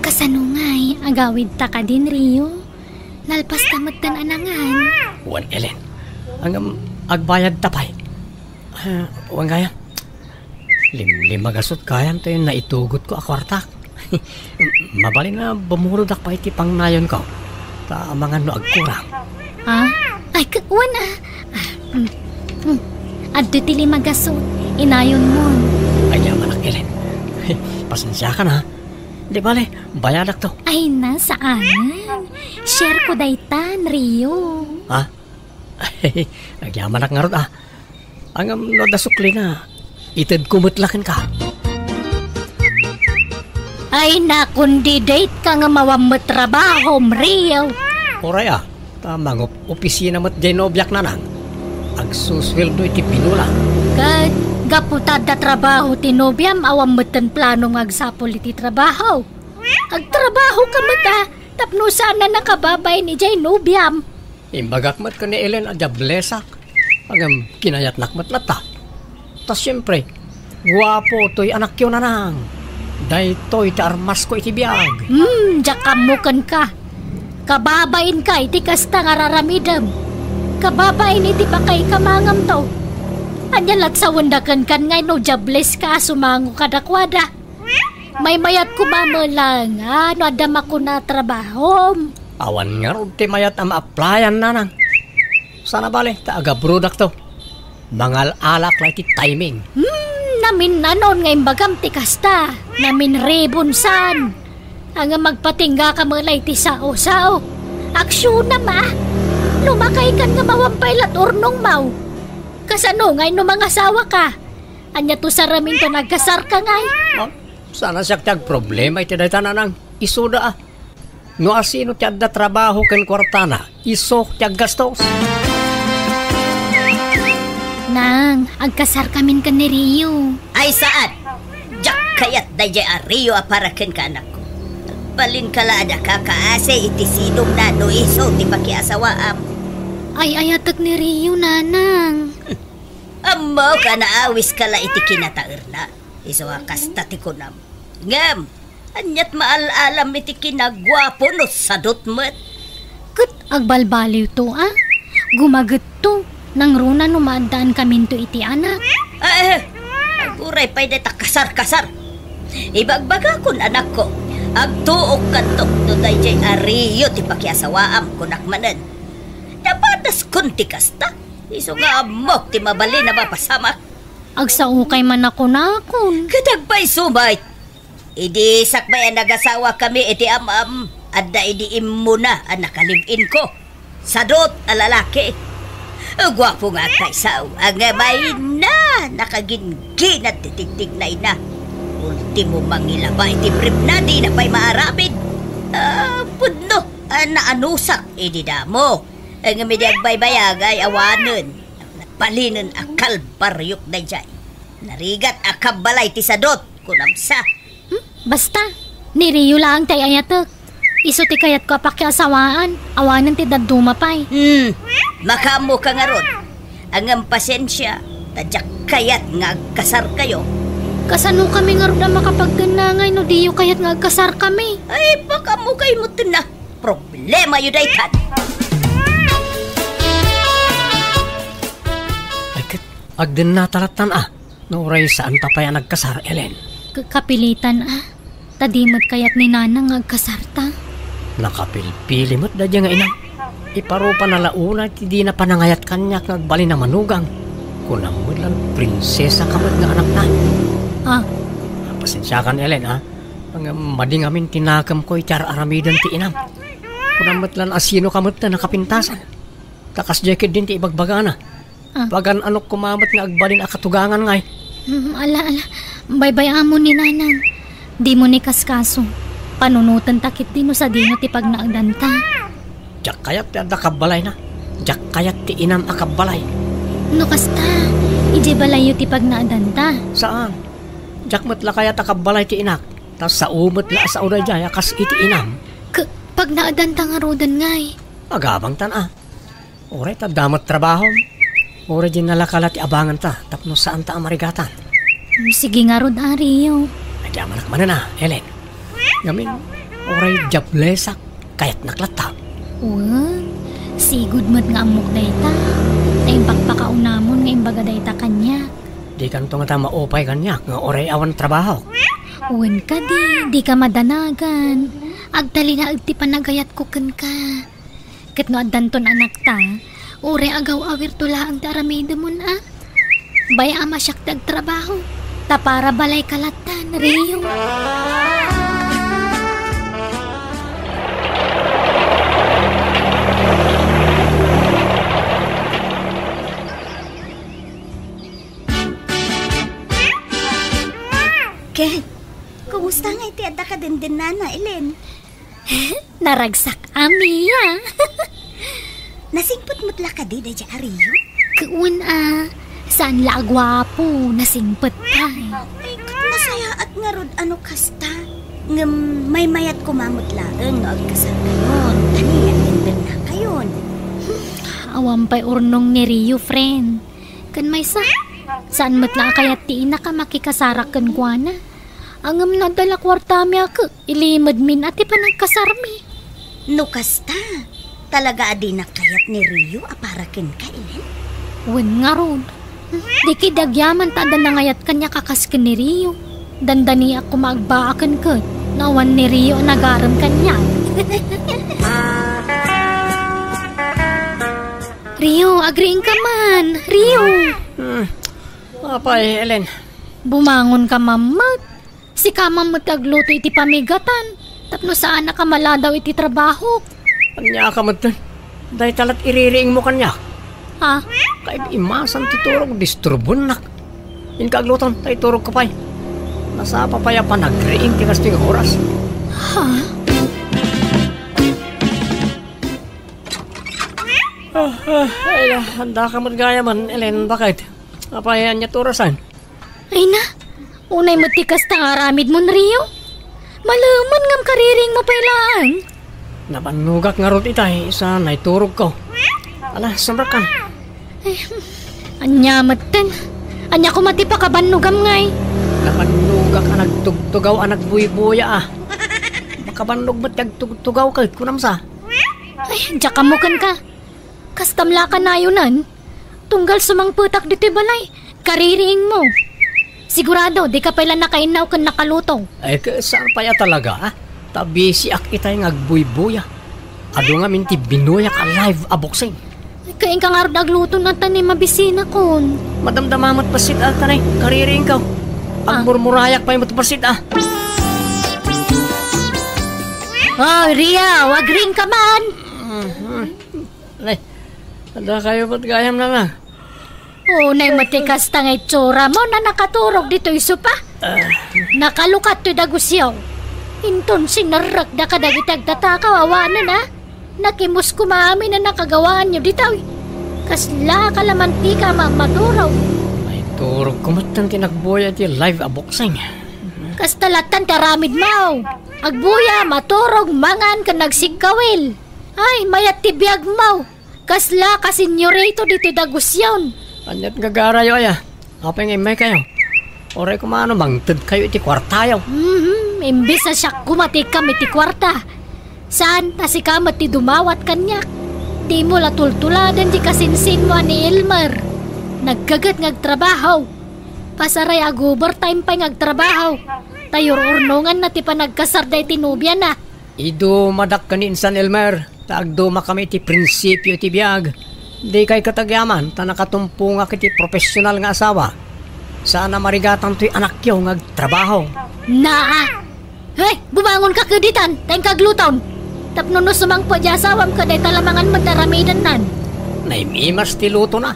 Kasanungay, agawid ta ka din, Rio. Nalpas tamat tan anangan. Wan, Ellen. Ang agbayad tapay. Wan gaya. Limagasot kayan tayo na itugot ko akwartak. Mabali na bumurudak pa iti pang nayon ko. Ta mga no agkurang. Ay, wan Adto ti limagasot. Inayon mo. Ay, yaman ak, Ellen. Pasensya ka na. Di bale, bayadak to. Ay na, saan? Share ko daytan, Rio. Nagyaman ak nga rod Ang no dasukli na. Itad kumutlakan ka. Ay na, kundi date ka nga mawamot trabaho, Rio. Oray tamang opisina mo't dyan obyak na nang. Agsusweldo iti pinula. Gaputad da trabaho tinobyam awamot tan planong agsapol iti trabaho. Agtrabaho ka mata, tapno sana nakababay ni Jay Nobyam. Imbagakmat ko ni Ellen adjablesak. Agam kinayat nakmat lata. Tas siyempre, guwapo to'y anak yun na nang. Day to'y ti armas ko iti biyag. Jakamukan ka. Kababain ka iti kasta nga raramidam. Kababain iti bakay kamangam to. Anya lagsawandakan kan ngay no jables ka sumango kadakwada. May mayat kumamalang no adam ako na trabaho. Awan nga ron ti mayat ang ma-applyan na nang. Sana bale, taaga product to. Mangal alak la iti timing. Namin nanon ngay bagam ti kasta. Namin rebonsan. Ang magpatingga ka mga iti sao-sao. Aksyon na ma. Lumakay kan nga mawampay lat ornong mau. Kasano ngay no mga asawa ka? Anya to sa ramin to nagkasar ka ngay? Sana siya tiyag problema iti dayta na nang isuda No asino tiyag da trabaho ken kwartana, iso tiyag gastos. Nang, agkasar kamin ka ni Rio. Ay saan? Jak kayat dayjay a Rio para ken ka anak ko. Balin kalada kakaase iti sidong na no iso ti pakiasawaam. Ay ayatag ni Rio, nanang. Amaw ka na awis kala iti kinataer na. Iso kasta ti kunam. Ngam, Anyat maalalam iti kinagwapo no sadot met. Kat agbalbaliw to Gumagat to. Nang runa numaandaan kamin to iti anak. Aguray pa'y deta kasar-kasar. Ibagbaga kun anak ko. Agtuok kantok to dayjay ariyo ti pakiasawaam kunak manen. Dapatas kun ti kasta. Iso nga amok ti mabali na mapasama. Agsaukay man ako nakon. Katagpay sumay. Idi sakbay ang nagasawa kami iti amam. Adda idi imuna ang nakalivin ko. Sadot a lalaki. Gwapo nga kaysaw. Ang may na nakagingin at titigtig na ina. Ultimo mangilaba iti brief na di na pa'y maarapid. Pudno naanusak idi damo. Ang midyag baybayagay awanon. Napalinan akal baryok na dyan. Narigat akabalay ti sadot kunamsa. Basta, ni Rio lang tay ayatek. Iso ti kayat ko pakiasawaan. Awanan ti daduma pa'y. Makamo ka nga ron. Ang pasensya, tadyak kayat nga agkasar kayo. Kasano kami nga ron na makapagganangay no diyo kayat nga agkasar kami. Ay, baka mo kayo mo na. Problema yun ay kan. Ay, agdin na talatan Nauray saan tapay ang nagkasar, Ellen? Kapilitan Tadimot kayat ni Nanang nga agkasarta. Nakapilpili mo't dadya nga inang. Iparupa na launa ti di na panangayat kanya kagbali na manugang. Kunang mo lang prinsesa kamot nga anak na. Pasensya kan, Ellen Ang mading amin tinakam ko itar aramidan ti inam. Kunang mo lang asino kamot na nakapintasan. Takas jacket din ti ibagbaga na. Pagan anok kumamot nga agbalin akatugangan ngay. Ala, baybay amo ni Nanang. Di mo ni kaskaso. Panunutan takit din sa dino ti pagnaagdanta. Jak kayat ti adda kabalay na. Jak kayat ti inam akabalay. No kasta, ije balayo ti pagnaagdanta. Saan? Jak matla kayat akabalay ti inak. Tas sa umot la sa uray jaya kas iti inam. Pagnaagdanta nga rodan ngay. Agabang tan Oray ta damat trabaho. Oray din nalakala ti abangan ta. Tapno saan ta amarigatan. Sige nga rod Rio. Nagyamanak man Ellen. Ngamin, oray jablesak, kayat naklata. Sigud mo't nga amok dayta. Naimbak pakaunamon nga imbaga dayta kanya. Di kanto nga ta maupay kanya, nga oray awan trabaho. Uwan ka di ka madanagan. Agdali na agti panagayat ko kan ka. Kat no addanton anak ta, oray agaw awir tula ang taramida mo Baya ama siyak trabaho. Ta para balay kalatan, Rio. Ken, kumusta nga iti adda ka din nana, Ellen? Naragsak amiya. Nasingpot mo't ka di dayja Rio? Kuun saan la agwapo, nasingpot ka. Ay, nasaya at nga rod ano kasta. May mayat kumamot laeng agkasal kayon. Taniyan din na kayon. Awampay urnong ni Rio, friend. Kan may saan mo't la kayat ti ina ka makikasarak kan kuana. Angam na dala kwartami ako, ilimad min at ipanagkasarmi. No kasta, talaga adi na kayat ni Rio aparakin ka, Ellen? Wen nga rod. Di kidagyaman ta danangayat kanya kakaskin ni Rio. Dandani ako magbaakan ka. Nawan ni Rio nagaram kanya. Rio, agreeing ka man. Rio. Apay, Ellen. Bumangon ka, mamat. Si kamamot agluto iti pamigatan. Tapno saan na kamala daw iti trabaho. Kanya ka matan. Dahil talat iririing mo kanya. Kaib imasan ti turog disturbon nak. Inkaglutan tay turog kapay. Nasa papaya pa nagriing ti kasting oras. Ay na, handa ka matgaya man, Ellen, bakit? Apayan niya turasan. Ay na, unay matikas ta aramid mo, Rio. Malaman ngam kariring mo pailaan. Napanugak nga rot itay, isa naiturog ko. Ala, samrakan. Anya matan. Anya ko mati pa kabanugam ngay. Napanugak ang nagtugtugaw ang nagbuy-buya Kabanlog ba't tugaw ka? Kunam sa? Ay, jakamukan ka. Kastamla ka na yunan. Tunggal sumang putak dito balay. Kaririing mo. Sigurado, di ka pala nakainaw kan nakaluto. Ay, saan pa ya talaga, ha? Tabi si ak itay ngagbuy-buya. Ado nga minti binuyak alive aboksing. Kain ka nga nagluto na tanim mabisina kon. Madamdamamat pasit tanay. Kaririing ka. Ang murmurayak pa yung matupasit Oh, Ria, wag ring ka man. Ay, ada kayo ba't gayam na nga? Oh, nay matikas tangay tsura mo na nakaturog dito iso pa. Nakalukat to dagusyaw. Inton sinarag da kadagitag tatakaw awanan na. Nakimus kumami na nakagawaan nyo dito. Kasla kalamantika mamaturaw. Ay, turog kumatan tinagboy at yung live aboksing. Kastalatan karamid mau. Agbuya, maturog, mangan ka nagsigkawil. Ay, mayat tibiyag mau. Kasla ka senyorito dito dagusyaw. Anyat gagarayo aya. Apa yung imay kayo? Oray kumano, mangtid kayo iti kwartayaw. Imbis na siya kumati kami ti kwarta. Saan na si kamat ti dumawat kanyak? Di mo latultuladan di kasinsin mo ni Elmer. Nagkagat ngagtrabaho. Pasaray ag overtime pa ngagtrabaho. Tayor urnungan na ti panagkasarday tinubya na. Ido madak kanin San Elmer. Taagduma kami ti prinsipyo ti biyag. Di kay katagyaman, ta nakatumpunga kiti profesional nga asawa. Sana marigatan to'y anak yo ngagtrabaho. Naa! Hey, bumangon ka kaditan, tayong kagluton. Tapno no sumangpo di asawam ka day talamangan madaramidan nan. Naimimas ti luto na.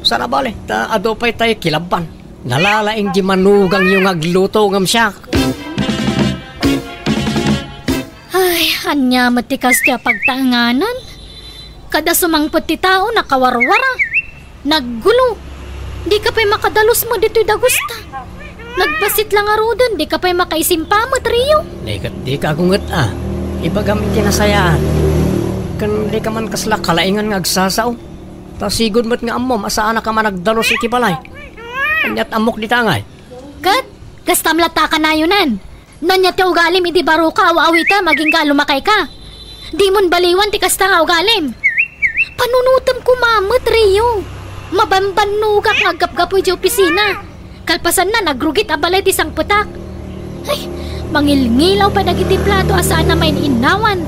Sana bale, ta adopay tayo kilaban. Nalalaing di manugang yung agluto ngam siya. Ay, anya matikas tiya pagtanganan. Kada sumangpot ti tao nakawarwara. Naggulo. Di ka pa'y makadalos mo dito'y dagusta. Nagbasit lang arudan, di ka pa'y makaisimpa mo, Trio. Di ka gunget Iba gamit tinasayaan. Kan di ka man kasla kalaingan nga agsasaw. Ta sigod mo't nga amom, asaan na ka man nagdalos iti balay. Anyat amok di tangay. Kat, kastamlata ka na yunan. Nanya ti ugalim iti baro ka, awawita, maging ka lumakay ka. Di mon baliwan ti kasta nga ugalim. Panunutam ko mama, Trio. Mabambanugak ngagap-gapoy di opisina. Kalpasan na, nagrugit abalay ti sang putak. Ay, mangilngilaw pa nagiti plato asaan na may inawan.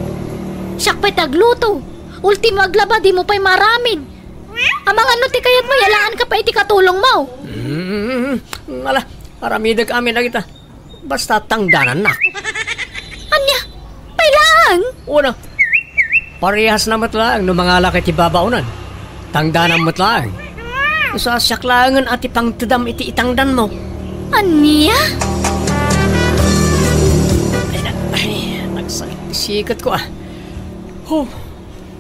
Siyak pa'y tagluto. Ultimo aglaba, di mo pa'y maramid. Amang ano ti kayat mo, yalaan ka pa iti katulong mo. Ala, paramidag amin na kita. Basta tangdanan na. Anya, pailang. Una, parehas na matlaang no mga laki ti babaunan. Tangdanan matlaang. Sa siyaklangan at ipangtadam iti itangdan mo. Anya? Ay, nagsasikat ko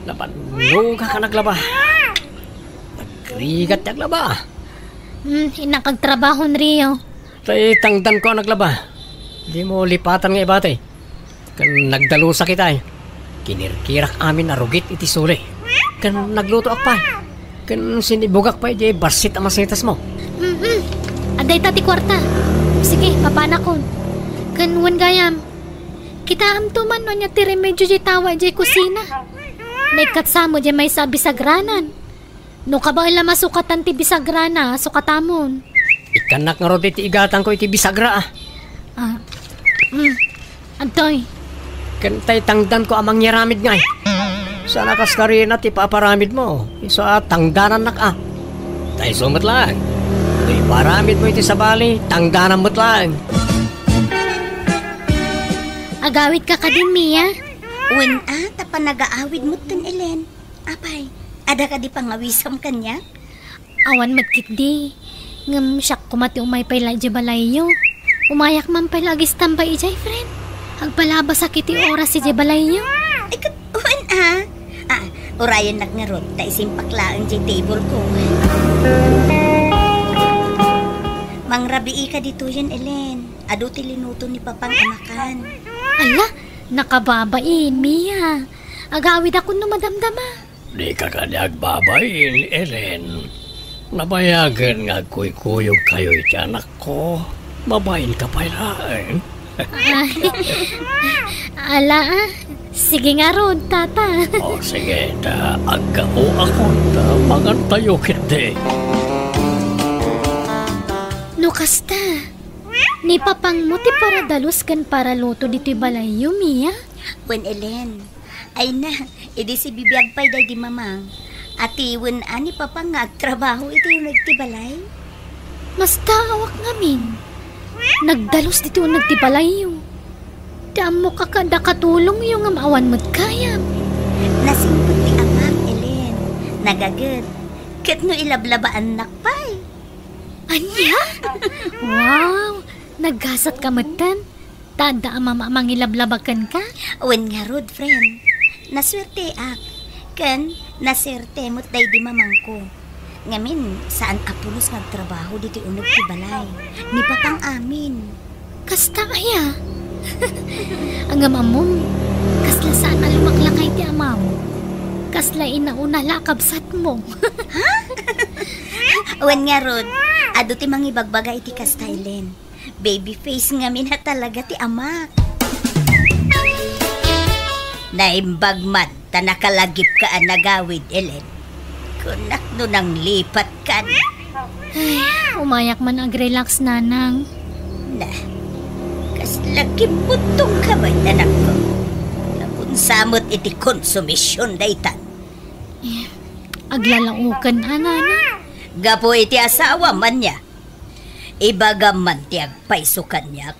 Laban ka naglaba. Nagrigat naglaba. Inakagtrabaho Rio. Tay tangdan ko naglaba. Di mo lipatan nga ibate. Kan nagdalusa kita kinirkirak amin na rugit iti suli. Kan nagluto akpay. Kan sinibugak pa di barsit ang masitas mo. Aday tati kwarta. Sige, papana ko. Kanwan gayam. Kita amtuman no niya ti remedyo di tawa di kusina. May katsamo di may sa bisagranan. No ka ba ila masukatan ti bisagrana, sukatamon. Ikanak nga roti ti igatan ko iti bisagra Antoy. Kan tay tangdan ko amang nyaramid ngay. Sana kaskarina ti paparamid mo. Isa tangdanan nak Tay sumat lang. Tay paramid mo iti sabali, tangdanan mo't lang. Agawid ka ka din, Mia. Uwan tapa nag-aawid mo tun, Ellen. Apay, ada ka di pangawisam kanya? Awan matkit di. Ngam siyak kumati umay pay lagi balayo. Umayak man pay lagi standby ijay, friend. Agpalaba sakit yung oras si balayo. Ay, uwan urayan nagngarot, ta isimpaklaan di table ko. Mangrabii ka dito yan, Ellen. Ado tilinuto ni papang anakan. Ala, nakababain, Mia. Agawid ako no madamdama. Di ka agbabain, Ellen. Nabayagan nga kuy-kuyog kayo iti anak ko. Babayin ka pa ilaan. Ala sige nga Rod, tata. O sige, agao ako, mangantayo kiti. No kasta, ni papang mo ti para dalos kan para luto dito balayo, Mia? Wen Ellen, ay na, edi si bibiyag pa'y day di mamang. Ati wen ani pa nga agtrabaho ito yung nagtibalay. Mas taawak ngamin. Nagdalos dito yung nagtibalayo. Damo ka kada katulong yung amawan mo't kayam. Nasimpot ti amang Ellen, nagagad. Kat no ilablabaan nakpay. Anya? Wow, naggasat ka matan. Tada amang ilablabakan ka? Wen nga Rod, friend. Naswerte ak. Kan, naswerte mo't day di mamang ko. Ngamin, saan apulos nagtrabaho dito yung nagtibalay. Ni papang amin. Kasta kaya? Ang amamom, kasla saan alumaklakay ti amam. Kasla inauna lakabsat mo. Wen nga Rod, ado ti mangibagbaga iti kastylen. Baby face ngamin na talaga ti amak. Naimbag man, ta nakalagip ka ang nagawid, Ellen. Kunak no nang lipat kan. Ay, umayak man ag-relax nanang. Na, kas lagi butong kamay nanak ko. Napunsamot iti konsumisyon daytan. Aglalaukan anana. Gapo iti asawa man niya. Ibagam man ti agpaysukan niya.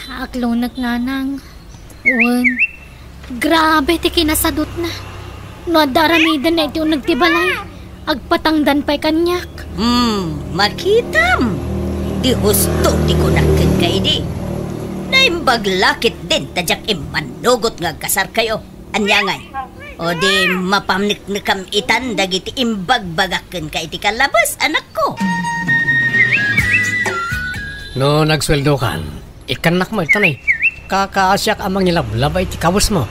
Aklonak nanang. Uwan. Grabe ti kinasadot na. No daramidan na iti nagtibalay. Agpatangdan pa'y kanyak. Makitam. Di husto ti kunakin kay di. Naimbaglakit din tadyak imanugot nga kasar kayo. Anyangay. O di mapamniknikam itan dagiti imbagbagakin ka iti kalabas, anak ko. No nagsweldo kan, ikanak mo itanay. Kakaasyak amang ilablabay iti kawas mo.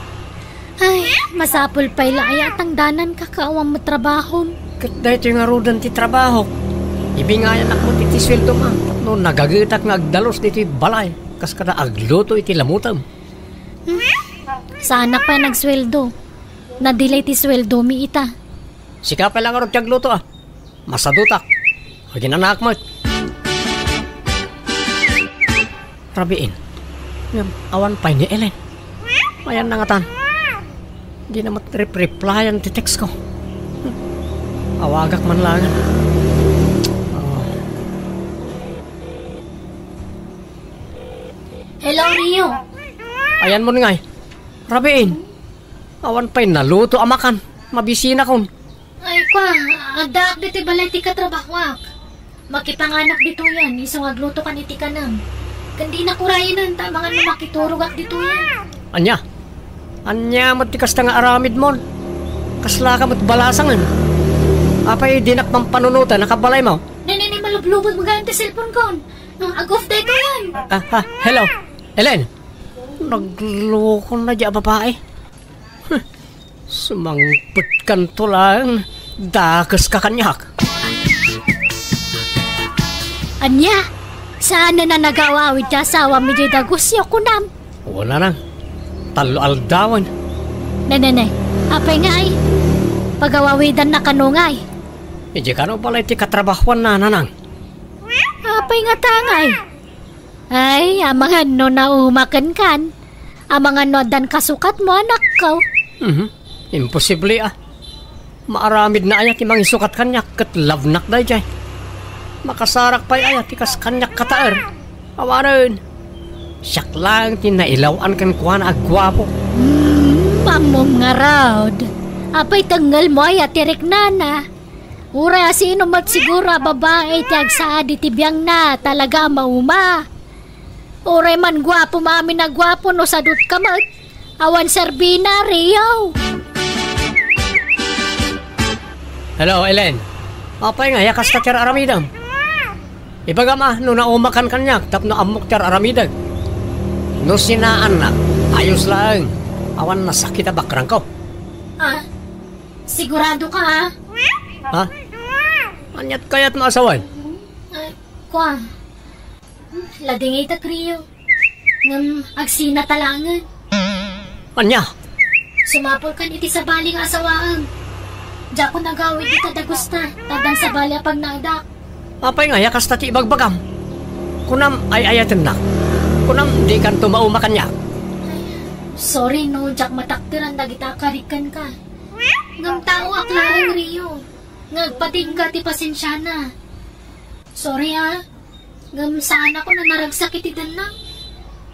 Ay, masapol pa'y laayat ang danan kakaawang mo trabaho. Kat dahil ito yung arudan ti trabaho. Ibingayan ako iti sweldo ma. No nagagitak nga agdalos dito balay. Kas kada agluto iti lamutam. Sa anak pa nagsweldo. Na-delay ti sweldo mi ita. Sika pa lang arot agluto masadutak. Hagin anak mo. Rabiin. Awan pa ni Ellen. Mayan na nga tan. Di na mat-replyan ti text ko. Awagak man lang. Hello, Rio. Ayan mo nga. Rabiin. Awan pa'y naluto amakan. Mabisina kon. Ay, kwa. Adak dito balay ti katrabahwak. Makipanganak dito yan. Isang agluto ka ni ti kanang. Kandi na kurayanan. Tamangan mo makiturugak dito yan. Anya? Anya matikas ta nga aramid mon. Kasla ka mat balasangan. Apay dinak pang panunutan nakabalay mo. Nini malublubog magayon ti cellphone ko. Agof dito yan. Hello. Ellen. Nagloko na dya babae. Sumangput kan to lang. Dakas ka kanyak. Anya? Saan na nagawawid ka asawa mi jay dagusyo ko nam? Wala nang. Talo aldawan. Nanay, apay nga ay. Pagawawidan na kanungay. Iji kano pala iti katrabahuan na nanang. Apay nga tangay. Ay, amangan no naumakan kan. Amangan no dan kasukat mo anak ko. Imposible Maaramid na ayat imang isukat kanyak kat lavnak day jay. Makasarak pa'y ayat ikas kanyak kataer. Awarin. Siyak lang tinailawan kan kuhan agwapo. Mamong nga raod. Apay tanggal mo ay atirik nana. Ura sino mat siguro babae tiyag sa aditibiyang na talaga mauma. Ura man gwapo mami na gwapo no sadut kamat. Awan serbina Rio. Hello, Ellen. Apay nga, yakas ka tiyar aramidam. Ibagama, no naumakan kanyak, tapno amok tiyar aramidam. No sinaan na, ayos lang. Awan nasakit bakrang ko. Sigurado ka Ha? Anyat kayat maasawan? Kwa, Lading ita kriyo. Ngam agsina talangan. Anya? Sumapol kan iti sa bali nga asawaan. Diya ko nagawid ita dagusta. Tadang sa bali apag naadak. Apay nga yakas tati ibagbagam. Kunam ay ayatin na. Kunam di kan tumauma kanya. Sorry no, Jack mataktiran nagitakarikan ka. Ngam tao aklarang Rio. Ngagpating ka ti pasensya na. Sorry ha. Ngam saan ako na naragsakit idan na.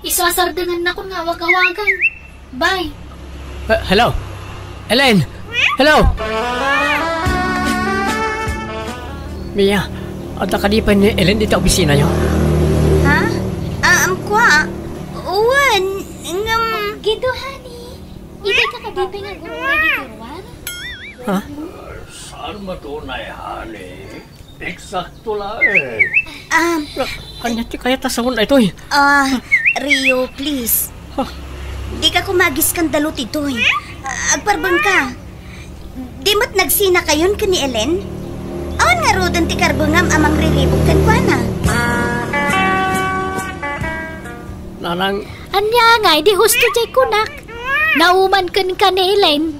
Isasardangan na ko nga wag-awagan. Bye. Hello? Ellen? Hello? Mia, ada kadipan ni Ellen dito opisina nyo? Ha? Kwa? Uwan, ngam... Gido, honey. Ibig ka kadipa nga guruwa di turuan? Ha? Saan matunay, honey? Eksakto lang eh. Kanya ti kaya tasawon na ito eh. Rio, please. Huh? Di ka kumagiskandalo titoy. Agparbang ka. Di mo't nagsina kayon ka ni Ellen? Awan nga rodan ti karbungam amang riribog kan kwa na. Nanang... Anya nga, di husto jay kunak. Nauman kan ka ni Ellen.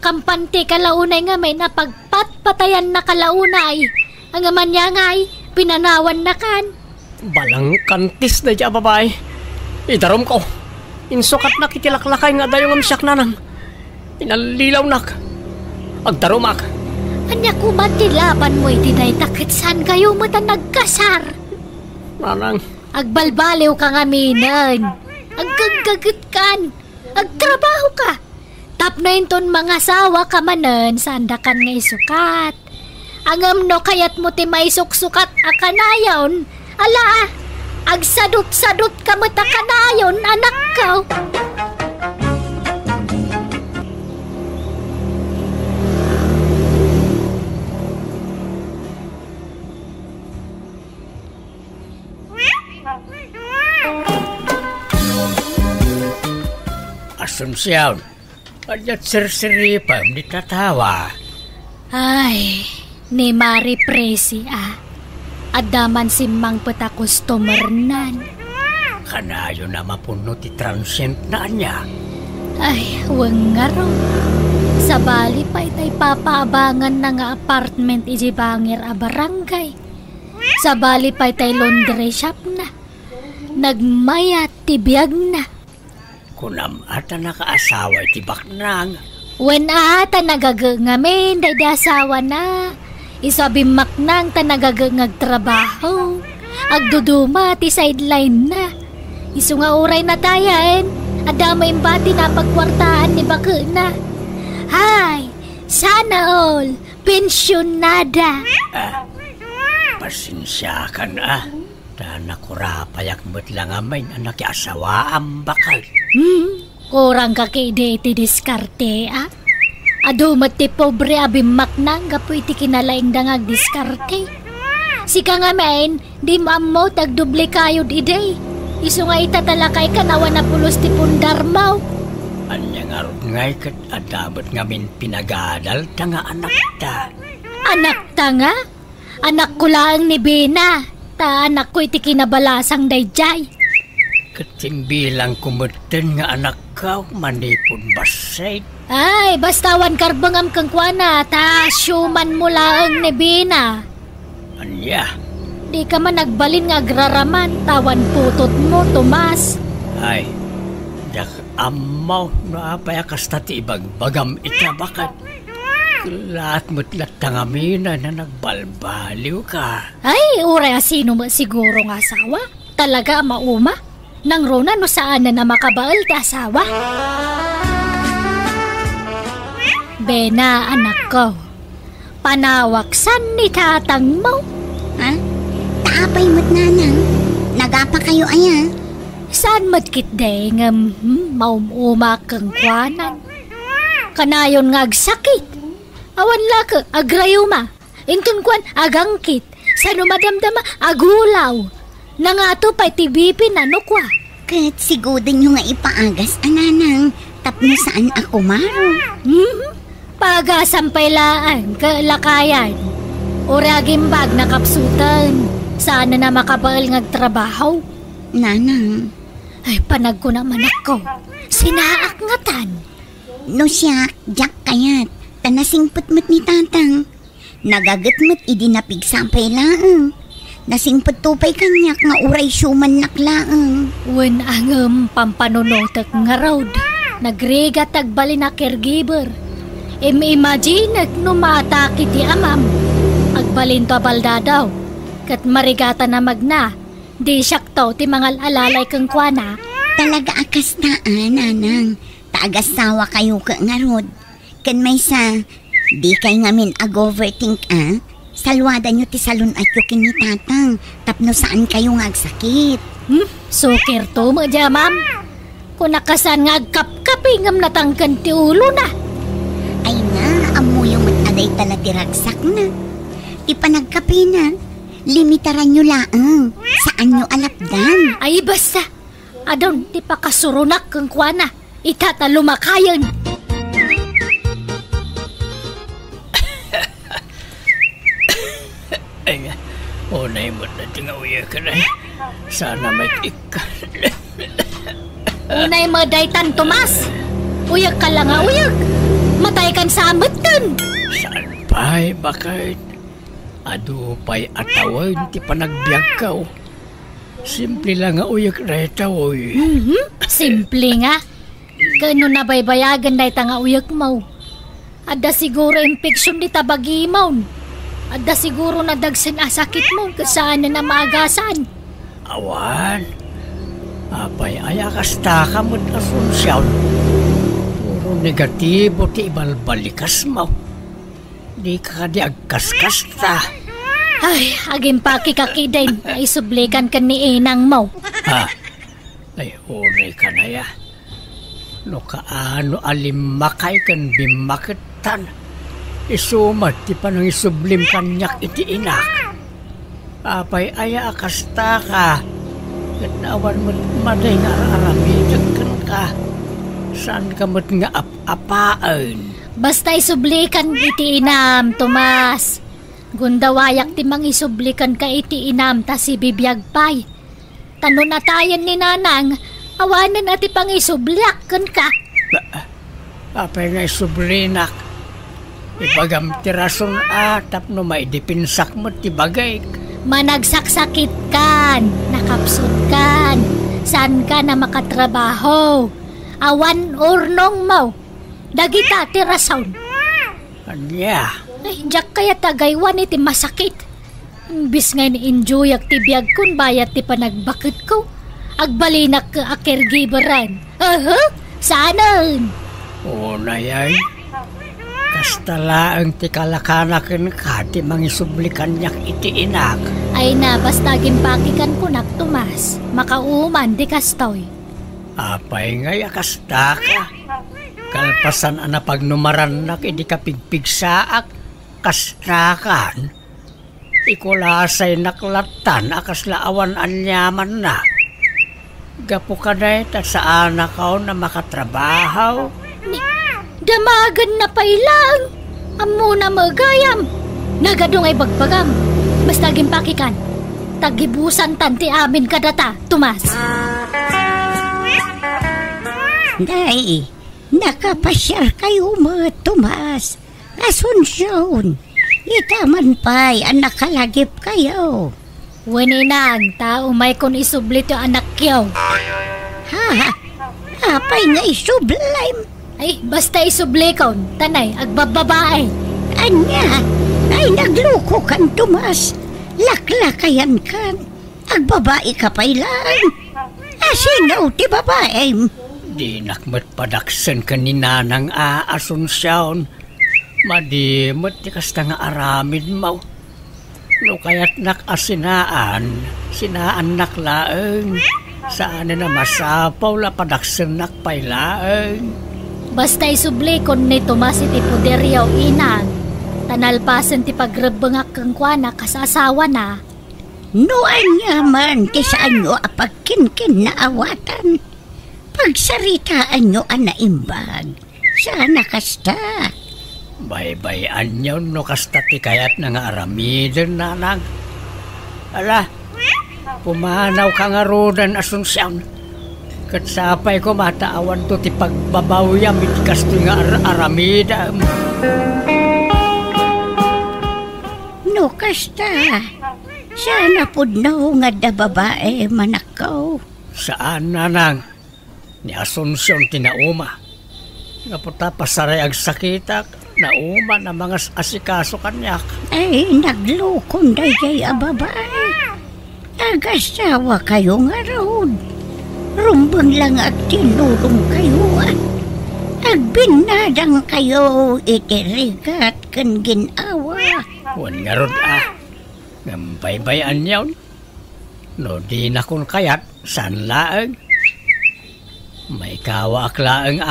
Kampante kalaunay nga may napagpatpatayan na kalaunay. Ang aman niya nga ay pinanawan na kan. Balang kantis na dya babae. Idarom ko. Insukat na kitilaklakay nga dayong amsyak nanang. Inalilaw nak. Agdarumak. Anya kumatilaban mo iti day takit saan kayo mo ta nagkasar. Nanang. Agbalbaliw ka nga minan. Agagagat kan. Agtrabaho ka. Tapnoin ton mga sawa ka manan sandakan nga isukat. Angam no kayat mo ti may suksukat akanayon. Ala, agsadot-sadot ka mo ta kanayon anak ka. Asunsyon. Adyat sirsiri pa, di tatawa. Ay, ni Mari Presi Adaman si Mang Peta customer nan. Kanayo na mapuno ti transient na niya. Ay, wangaro. Sa bali pa itay papaabangan na nga apartment iji bangir a barangay. Sa bali pa itay laundry shop na. Nagmayat ti biyag na. Kunam ata nakaasawa iti baknang. Wen ata nagagangamin day asawa na. Isabimak nang ta nagagangag trabaho. Agduduma ti sideline na. Isu nga oray na tayan. Adama imbati na pagkwartaan ni baka na. Hay, sana all pensyonada. Pasensya ka na. Nakurapay mo't lang amay na nakiasawa ang bakal. Kurang ka kay iti diskarte Ado mati pobre abimak nang gapo iti kinalaing dangag diskarte. Sika nga main, di maammo tagdoble kayo ide. Isu nga itatalakay ka nawa na pulos ti pundar mo. Anya nga rod ngay kat adabat ngamin pinagadal ta nga anak ta. Anak ta nga? Anak ko lang ni Bina. Ta anak ko iti kinabalasang dayjay. Katimbilang kumuten nga anak ka manipon basay. Ay, bastawan karbangam kang kwana, ta syuman mo lang ni Bina. Anya? Di ka man nagbalin nga agraraman, tawan putot mo, Tomas. Ay, dak amaw na apayakas tati ibagbagam itabakat. Lahat mo't latangamina na nagbalbaliw ka. Ay, uray sino mo siguro ng asawa? Talaga mauma? Nang rona no saan na makabaal ti asawa? Bena, anak ko. Panawaksan ni tatang mo. Ha? Taapay mo't nanang. Nagapa kayo aya. Saan matkit day nga maumuma kang kwanan? Kanayon nga agsakit. Awan laka, agrayuma. Intun kwan, agangkit. Sano madamdama, agulaw. Nangato pa tibipin ano kwa. Kat sigudan nyo nga ipaagas, ananang. Tapno saan ako maro. Pagasampay laan, kalakayan. Oragimbag na kapsutan. Sana na makabaal nga trabaho. Nanang, Ay, panag ko naman ako. Sinaak nga tan. no siya, jak kayat. Tanasingpot mo't ni tatang. Nagagat mo't idinapigsampay laang. Nasingpot tupay kanyak nga uray syuman naklaang. Wen ang pampanunotak nga road. Nagrega tagbali na caregiver. Imagine no maatake ti amam. Agbalin to balda daw. Kat marigata na magna. Di syakto ti mangal alalay kang kwana. Talaga akas taan, nanang. Taagasawa kayo ka nga rod. Kan may sa, di kay ngamin ag-overthink Salwada nyo ti salon at yung kinitatang. Tapno saan kayo nga agsakit. Sukir to mo dya, ma'am. Kung nakasan nga agkap-kapi ngam natangkan ti ulo na. Ay na, amo yung mataday tala ti ragsak na. Ti panagkapi na, limitaran nyo laang. Saan nyo alapdan? Ay basta. Adon ti pakasurunak kang kwana. Itatalumakayan. Ay nga, unay mo na tingawiya ka na. Sana may ika. Unay madaytan, Tomas. Uyag ka lang nga, uyag. Matay kan sa amatan. Saan pa'y bakit? Ado pa'y atawin ti panagbiag ka. Simple lang nga uyag reta, uy. Simple nga. Kano na baybayagan dahi nga uyag mo. Ada siguro infeksyon di tabagi mo. Ada siguro na dagsin asakit mo kasaan na maagasan. Awan. Apay ayakasta ka mo't asunsyaw. Puro negatibo ti ibalbalikas mo. Di ka di agkaskasta. Ay, aging pakikakidain ay sublikan ka ni inang mo. Ha? Ay, unay ka na ya. No kaano alimakay kan bimakitan. Isumat ti panang isublim kanyak iti inak. Apay aya akasta ka. Ganawan mo't maday nga aramidag ka. Saan ka mo't nga apaan? Basta isublikan iti inam, Tomas. Gundawayak ti mang isublikan ka iti inam ta si bibiyag pay. Tano na tayan ni nanang, awanan ati pang isublyak kan ka. Apay nga isublinak. Ibagam ti rason atap no may dipinsak mo ti bagay. Managsaksakit kan, nakapsot kan, saan ka na makatrabaho? Awan urnong mo, dagita ti rason. Anya? Ay, jak kaya tagaywan iti masakit. Bis nga ni-enjoy ak ti biyag kun bayat ti panagbakit ko. Agbalinak ka a caregiveran. Saanan? Unay ay. Kastala ang ti kalakanakin ka ti mangisublikan yak iti inak. Ay na, basta gimpakikan ko nak Tomas. Makauman di kastoy. Apay nga yakasta ka. Kalpasan ana pagnumaran nak idi ka pigpigsaak. Kastakan. Ikulasay naklatan akas laawan anyaman na. Gapo ka na ita sa anak ko na makatrabaho. Damagan na pailang. Amo na magayam. Nagadong ay bagbagam. Basta gimpakikan. Tagibusan tanti amin kadata, Tomas. Day, nakapasyar kayo mga Tomas. Asunsyon. Itaman pa'y anak kalagip kayo. Waninang, tao may kon isublit yung anak yaw. Ha? Apay nga isublime. Ay, basta isublikon. Tanay, agbababae. Anya, ay nagluko kan Tomas. Laklakayan kan. Agbabae ka pa'y lang. Asinaw ti babae. Di nakmat padaksan ka ni nanang asunsyon. Madimot ti kasta nga aramid mo. No kaya't nakasinaan, sinaan naklaeng. Saan na masapaw la padaksan nakpailaeng. Basta isublikon ni Tomas iti puderyaw inang. Tanalpasan ti pagrebengak kang kwana kasasawa na. Noan nga man ti saan nyo apagkinkin na awatan. Pagsaritaan nyo ang naimbag. Sana kasta. Baybayan nyo no kasta ti kayat na nga aramidin nanang. Ala, pumanaw ka nga rodan Asunsyon. Katsapay ko mataawan to ti pagbabawya mitikas to nga aramida. No, kasta. Sana pud na nga da babae manakaw. Saan na nang? Ni Asunsyon tinauma. Nga puta pasaray ag sakita, nauma na mga asikaso kanyak. Ay, naglukon day kay a babae. Agasawa kayo nga raod. Rumbang lang at tinulong kayo. Agbinadang kayo itirigat kan ginawa. Wan nga rod Ngambay-bayan yawn. No di na kun kayat, san laang? May kawa aklaang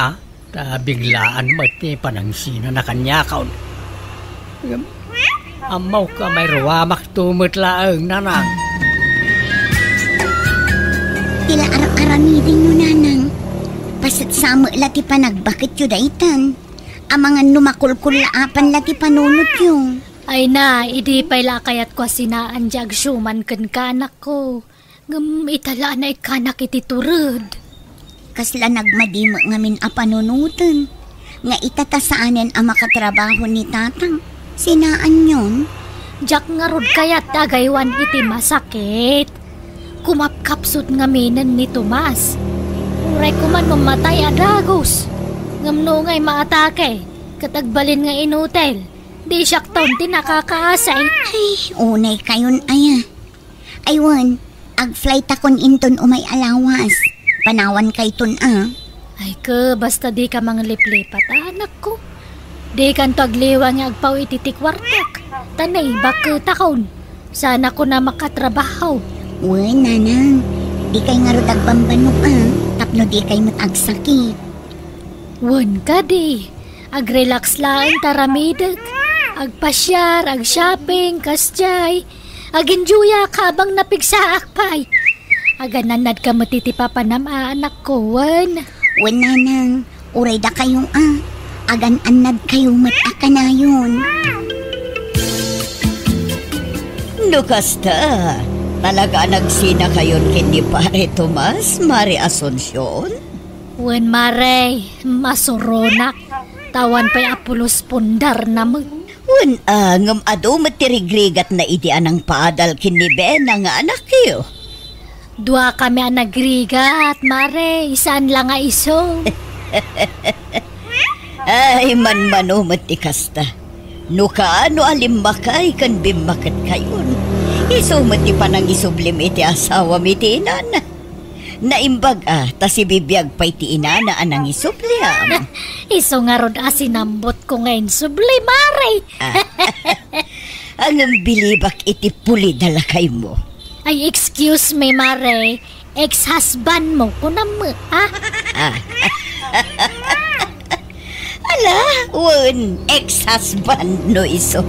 ta biglaan mati panangsina na kanyakaon. Amaw ka may ruwamak tumut laang nanang. Tila aramidin nyo, nanang. Pasat sama lati pa nagbakit yun daitan. Ang mga numakulkulaapan lati panunot yung. Ay na, idi pala kayat ko sinaan jag syuman kan kanak ko. Ngam itala na ikanak iti turud. Kasla nagmadima ngamin a panunutan. Nga itatasaanen ang makatrabaho ni tatang. Sinaan yun? Jak nga rod kayat agaywan iti masakit. Kumapkapsot ngaminan ni Tomas. Uray ko man mamatay adagos. Ngamno nga'y maatake. Katagbalin nga inutel. Di siyak taon tinakakaasay. Ay, unay kayon aya. Aywan, ag-flight akon inton umay alawas. Panawan kay ton Ay ka, basta di ka mga liplipat, anak ko. Di kan to agliwa nga agpaw ititikwartak. Tanay, bakit akon? Sana ko na makatrabaho. Uy, nanang, di kay nga rod agbambanok tapno di kay matagsakit. Wan ka di. Ag-relax lang taramidag. Agpasyar, ag-shopping, kasjay. Ag-enjoya ka bang napigsaak pay. Agananad ka matitipapanam anak ko, wan. Wan, nanang, uray da kayong agan-anad kayo mataka na yun. Nukasta, talaga nagsina kayon kini pare Tomas, Mari Asunsyon? Wan mare, masuronak. Tawan pa'y apulos pundar naman. Wan ngam ado matirigrigat na iti anang paadal kini Bena nga anak iyo. Dua kami ang nagrigat, mare. Isaan lang nga iso. Ay, man-mano matikasta. No kaano alimmakay kan bimakat kayon. Iso mati pa nang isublim iti asawa mitinan. Naimbag ta si bibiyag pa'y ti inana anang isubliam. Iso nga rod asinambot ko ngayon sublimare. Ang bilibak iti puli dalakay mo. Ay, excuse me, mare. Ex-husband mo ko na mo, ha? Ala, wan, ex-husband no iso.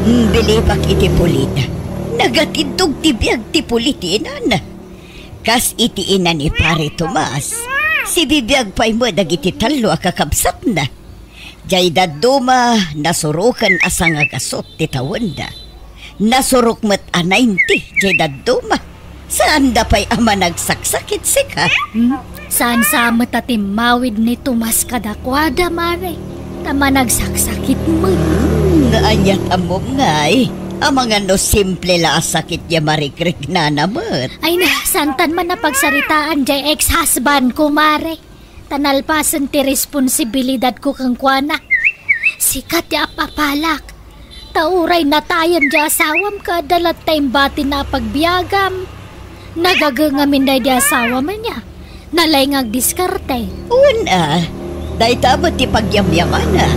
Bilibak iti pulita. Nagatidog ti biyag ti pulitinan. Kas iti ina ni pare Tomas. Si bibiyag pa'y mo dagiti talo akakabsat na. Jay daduma nasurukan asang agasot ti tawanda. Nasurok mat anay ti jay daduma. Saan da pa'y ama nagsaksakit sika? Saan sa matatimawid ni Tomas kadakwada, mare? Tama nagsaksakit mo. Naanyat mo ngay. Ang mga no simple la sakit ya marikrik na naman. Ay na, santan man na pagsaritaan jay ex-husband ko, mare. Tanalpasan ti responsibilidad ko kang kuana. Sikat ya papalak. Tauray na tayan di asawam ka dalat tayong bati na pagbiagam. Nagagangamin na di asawa man niya. Nalay ngag diskarte. Una, dahi tamo ti pagyamyaman na.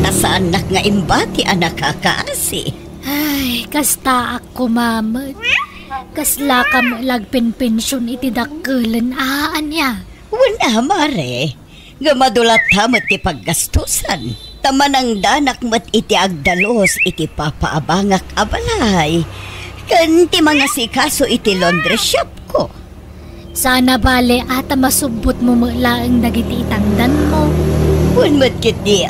Nasaan nak nga imbati anak kakaasi. Ay, kasta ako mamad. Kasla ka mo lagpin-pensyon iti dakkelan niya. Una, mare. Nga madulat tamot ti paggastusan. Tamanang danak mat iti agdalos iti papaabangak abalay. Kan ti mga sikaso iti laundry shop ko. Sana bale ata masubot mo mulaang dagiti itangdan mo. Unmat kiti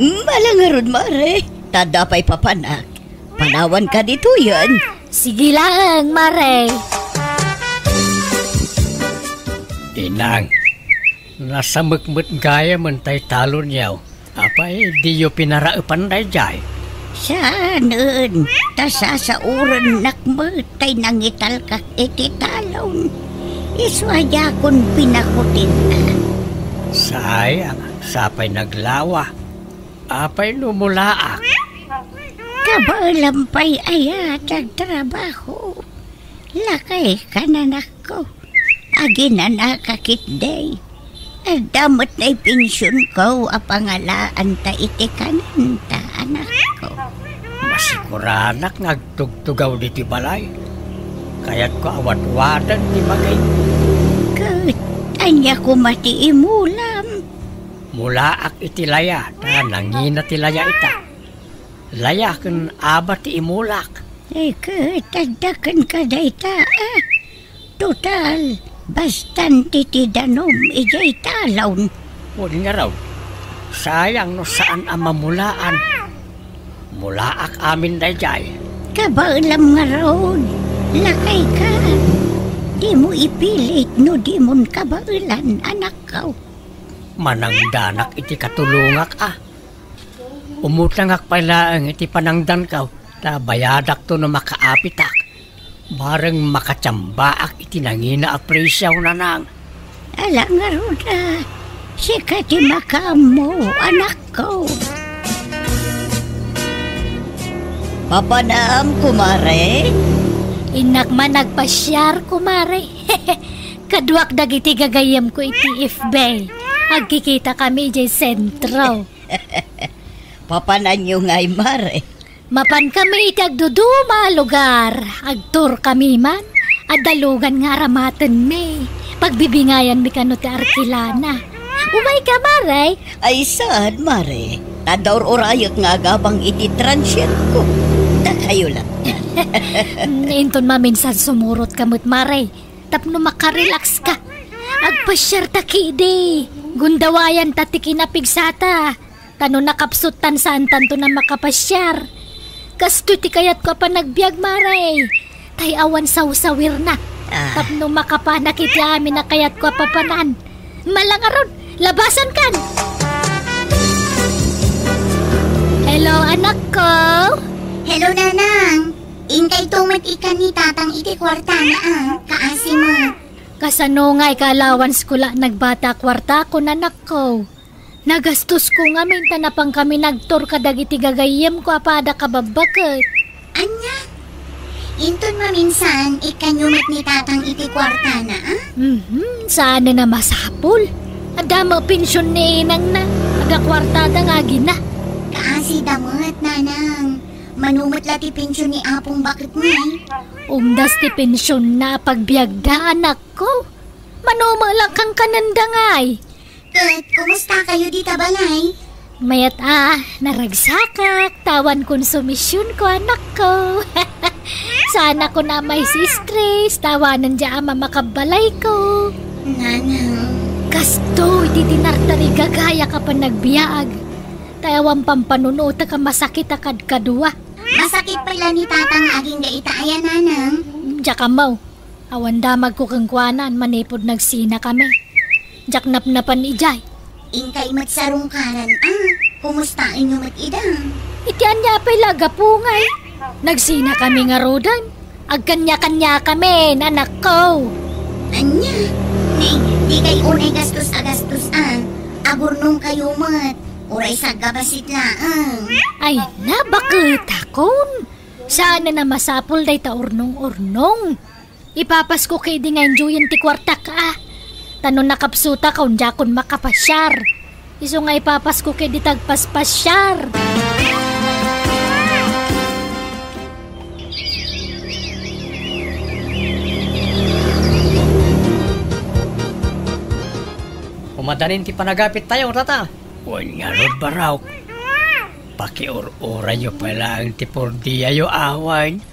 Malangarod, mare. Tadapay papanak. Panawan ka dito yan. Sige lang, Mare. Inang, nasa mukmut gaya man tay talon yaw. Apay, di yo pinaraupan day jay. Saan? Tasa sa uran nakmut tay nangital kak iti talon. Iswaya kon pinakutin na. Sayang, sapay naglawa. Apay lumulaak. Kabalampay ayat ang trabaho. Lakay ka na nako. Agi na nakakitday. Ang damot na'y pensyon ko a pangalaan ta iti kanan ta anak ko. Masiguranak ngagtugtugaw diti balay. Kaya't ko awat-wadan ti magay. Kat, anya ko mati imulam. Mulaak iti laya, ta nangina ti laya ita. Laya kan aba ti imulak. Kat, tagdakan ka dayta ah. Total, bastante ti danom ijay talon. Huwag nga raw, sayang no saan ang mamulaan. Mulaak amin day jay. Kabalam nga raon, lakay ka. Di mo ipilit no di mon kabailan anak ko. Manangdanak iti katulungak ah. Umutangak pala ang iti panangdan ka. Ta bayadak to na makaapitak. Barang makatsambaak iti nangina apresyaw na nang. Ala nga roda, sika ti makamo anak ko. Papanam, kumare? Inak man nagpasyar, kumare. Kaduak dagiti gagayam ko iti ifbay. Agkikita kami jay sentro. Papanan nyo nga'y mare. Mapan kami iti agduduma lugar. Agtur kami man. Adalugan nga aramaten me. Pagbibingayan mi kano ti Arkilana. Umay ka, mare. Ay saan, mare? Tadaur orayot nga gabang iti transient ko. Da kayo lang. Inton maminsan sumurot kamot, mare. Tapno makarelax ka. Agpasyar ta kidi. Gundawayan ta ti kinapigsata. Tano nakapsutan saan tanto na makapasyar. Kasto ti kayat ko pa nagbiag, mare. Tay awan sawsawir na. Tapno makapanak iti amin na kayat ko papanan. Malangaron, labasan kan. Hello, anak ko. Hello, nanang. Inkay tumat ikan ni tatang iti kwarta na kaasi mo. Kasano nga ikalawans ko la nagbata kwarta ko, nanak ko. Nagastos ko nga minta na pang kami nagtor kadag iti gagayem ko apada kababakit. Anya? Inton maminsan ikanyumat ni tatang iti kwarta na Saan na masapol? Adama pensyon ni inang na. Aga kwartada nga gina. Kaasi damot, nanang. Manumot la ti pensyon ni apong bakit ni. Umdas ti pensyon na pagbiagda, anak ko. Manumalak kang kanandangay. Kat, kumusta kayo di tabalay? Mayat naragsakak, tawan konsumisyon ko, anak ko. Sana ko na may stress, tawanan dya ama makabalay ko. Nanang. Kasto, iti tinartari gagaya ka pa nagbiyaag. Tayawang pampanunuta ka masakit akad kadua. Masakit pala ni tatang aging gaitaya, nanang. Diya ka mau, awan damag ko kang kwanan, manipod nagsina kami. Diyak napnapan ijay. Inkay mat sarungkaran, kumusta inyo mat idang? Itian niya pa'y lagapungay. Nagsina kami nga rodan. Agkanya-kanya kami, anak ko. Anya? Di kay unay gastos agurnong kayo mat. Uray sa gabasit laang. Ay, bakit akon? Saan na masapol day ta urnong-urnong? Ipapas ko kay di nga enjoyin ti kwarta ka. Tanon nakapsuta kaun jakon makapasyar. Iso nga ipapas ko kay di tagpaspasyar. Umadanin ti panagapit tayo, tata. Huwag nga rin baraw. Pakiur-ura nyo pala ang tipordiya yo awan.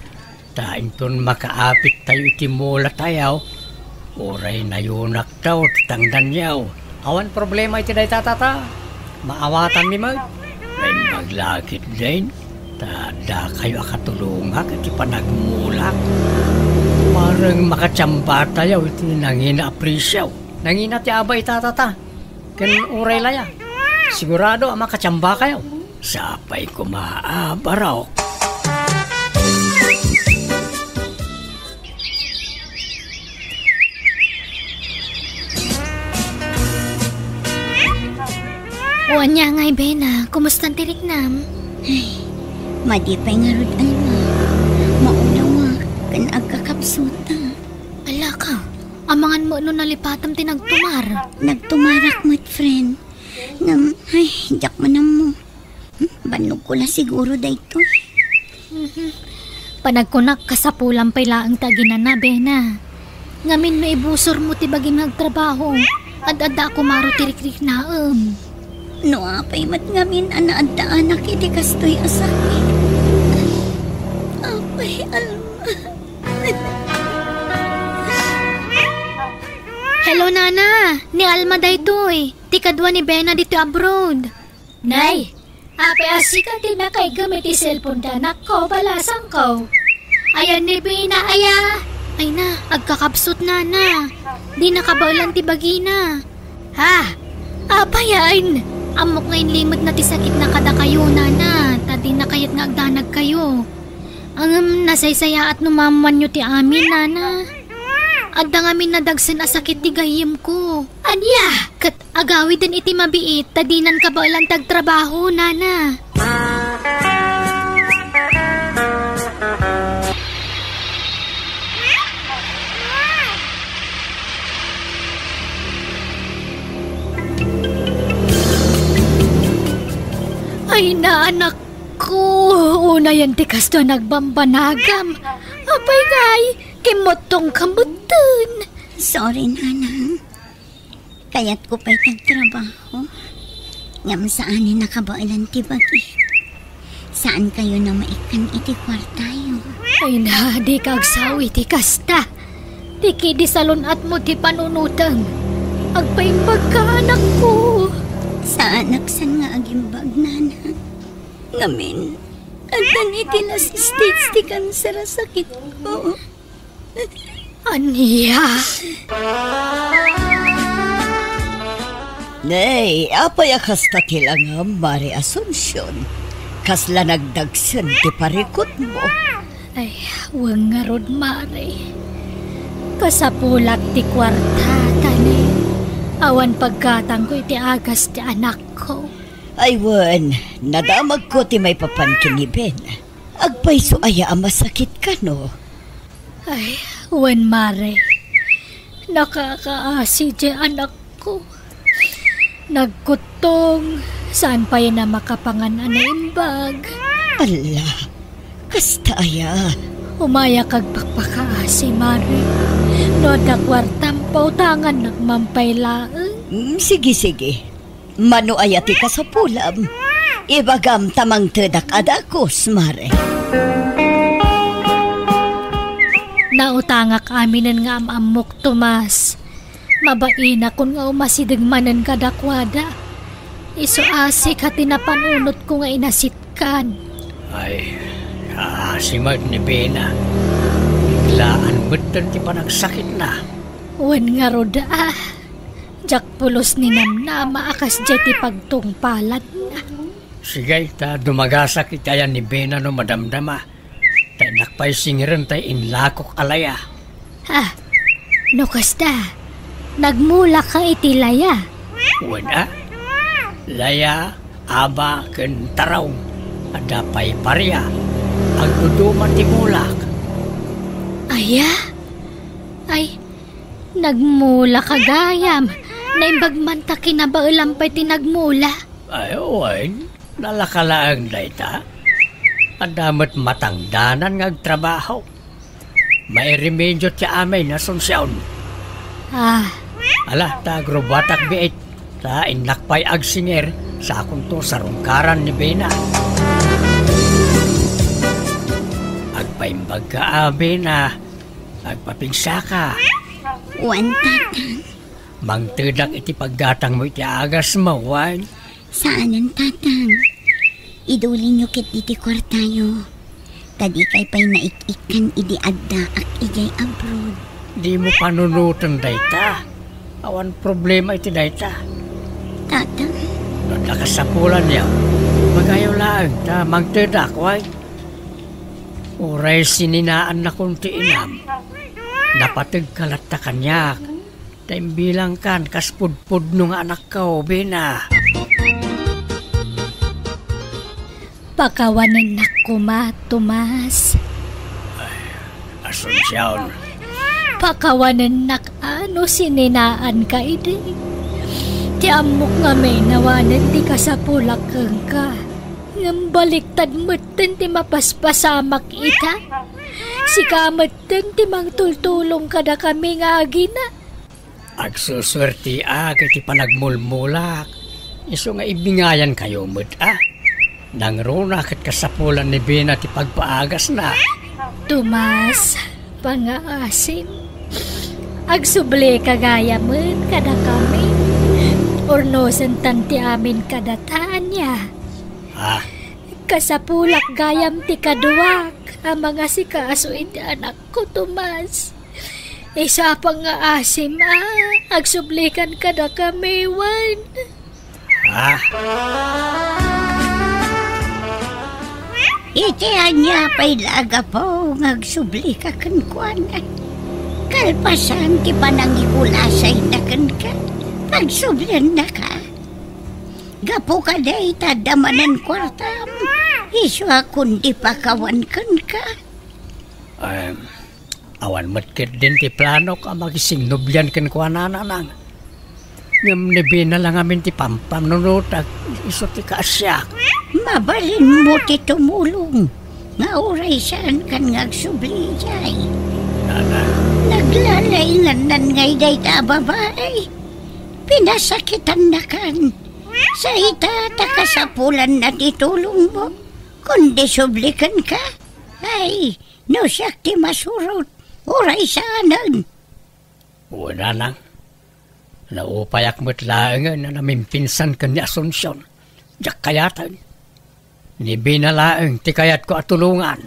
Tain ton makaapit tayo iti mula tayo. Uray na yunak daw, titangdan yaw. Awan problema iti day tata. Maawatan ni mag. May maglakit din. Tada kayo akatulunga iti panagmulak. Marang makatsamba tayo iti nangina aprisyaw. Nangina ti abay tatata. Ken uray laya. Sigurado makatsamba kayo. Sapay ko maabaraw. Uwan niya ngay, Bena. Kumusta ang tiriknam? Ay, madipay nga rod, Alma. Maunawa, kan agkakapsuta. Ala ka, amangan mo no nalipatam tinagtumar. Nagtumarak mo't, friend. Ay, jak manam mo. Banog ko lang siguro dayto. Panagkunak ka sa pulang pailaang taginan na, Bena. Ngamin no ibusor mo ti baging nagtrabaho. Ad-ada ko maro tirik-rik naam. No, apay mat ngamin anaadaan nakiti kastoy asakit. Apay, Alma. Hello, Nana. Ni Alma daytoy. Ti kadwa ni Bena dito abroad. Nay, ape asika ti na kay gamit ti cellphone danak ko balasang ko. Ayan ni Bena, aya. Ay na, agkakapsot, Nana. Di nakabaulan ti bagina. Ha? Apayan. Amok ngayon limot na ti sakit na kada kayo, Nana. Tadi na kayat nga agdanag kayo. Ang nasaysaya at numamuan nyo ti amin, Nana. Adda ngamin nadagsan a sakit ti gayim ko. Anya! Kat agawi din iti mabiit, tadinan ka ba ilang tagtrabaho, Nana? Ay na, anak ko. Una yan ti kasto nagbambanagam. Apay ngay, kimotong kamutun. Sorry, Nana. Kaya't ko pa'y tagtrabaho. Ngam saan nakabailan ti bagi. Saan kayo na maikan iti kwartayo? Ay na, di kagsawi ti kasta. Di kidi salunat mo ti panunutang. Agpaimbag ka, anak ko. Saan naksan nga agimbag, Nana? Ngamin, agdan iti last stage ti kanser a sakit ko. Aniya. Nay, apay akasta tilangam, Mari Asunsyon. Kasla nagdagsan ti parikot mo. Ay, wang nga rod, Mari. Kasapulak ti kwarta, tani. Awan pagkatang ko iti agas ti anak ko. Ay, wan, nadamag ko ti may papankiniben. Agpayso aya masakit ka, no? Ay, wan, Mare. Nakakaasi di anak ko. Nagkutong. Saan pa yan na makapangan na imbag? Ala, kasta aya. Umaya kag pagpakaasi, Mare. No da kwartam pautangan nagmampaylaan. Sige. Mano ayati ka sa pulam. Ibagam tamang tedak adakos, Mare. Nautangak aminan nga amamok, Tomas. Mabaina kun nga umasidigmanan kadakwada. Iso asik hati na panunot ko nga inasitkan. Ay, kasimag ni Bena. Biglaan beton ti panagsakit na. Wan nga roda Jak pulos ni namnama akas jeti pagtungpalat na. Sige, ta dumagasak itayan ni Bena no madamdama. Tay nakpay singiran tay inlakok alaya. Ha? No kasta? Nagmula ka iti laya? Wala. Laya, aba, ken taraw. Adapay parya. Agduduman ti mulak. Aya? Ay, nagmula ka gayam. Naimbagman ta kinabailampay ti nagmula. Ay, oy, nalakalaang dayta. Adamat matangdanan ng trabaho. May remedyo ti amay na sunsyaon. Ala, ta grobatak biit. Ta inlakpay agsinger sa akong to sa rungkaran ni Bena. Agpaimbag ka, Bena. Agpapingsa ka. Wan, tatang. Mangtedak iti pagdatang mo iti agas mo, wan. Saan ang tatang? Idulin nyo kit iti kwartayo. Tadi kay pa'y naik-ikan idi adda ak ijay abroad. Di mo panunutan dayta. Awan problema iti dayta. Tata, Nakasapulan niya. Magayaw lang, tamang tedak, way. Uray sininaan na kunti inam. Napatag kalat ta kanyak. Bilang kan kaspudpud nung anak ko, Bina. Pakawanan na kuma, Tomas. Asunsyon. Pakawanan na ano sininaan ka, ide. Ti amok nga may nawanan di ka sa pulakang ka. Ngam baliktad mutten ti mapaspasamak ita. Si kamutten ti mangtultulong kada kami nga agina. Agsuswerti kiti panagmulmulak. Iso nga ibingayan kayo Nangruna kat kasapulan ni Bina ti pagpaagas na. Tomas, pangaasim. Agsubli kagaya man kada kami. Ornosan tanti amin kadataan niya. Kasapulak gayam ti kaduwak. Ang mga sikaaso iti anak ko, Tomas. Isa pang nga asim, agsublikan ka na kami, Juan. Itihan niya pa'y laga po, ngagsubli ka kankwana. Kalpasan ti panangikulasay na kan ka, pagsublian na ka. Gapo ka day, tadamanan kwartam, iswa kundi pakawan kan ka. Awan matkit din ti plano ka magisingnubyan kan kwa nananang. Ngam nibi na lang amin ti pampam nunutag iso ti kaasyak. Mabalin mo ti tumulong. Nga uray saan kan ngagsubli jay. Naglalaylanan ngay day ta babae. Pinasakitan na kan. Sa ita takasapulan na titulong mo. Kundi sublikan ka. Ay, no siyak ti masurot. Uray saanan. Una lang. Naupayak mo't laangan na namimpinsan ka ni Asunsyon. Diyak kayatan. Ni binalaang ti kayat ko at tulungan.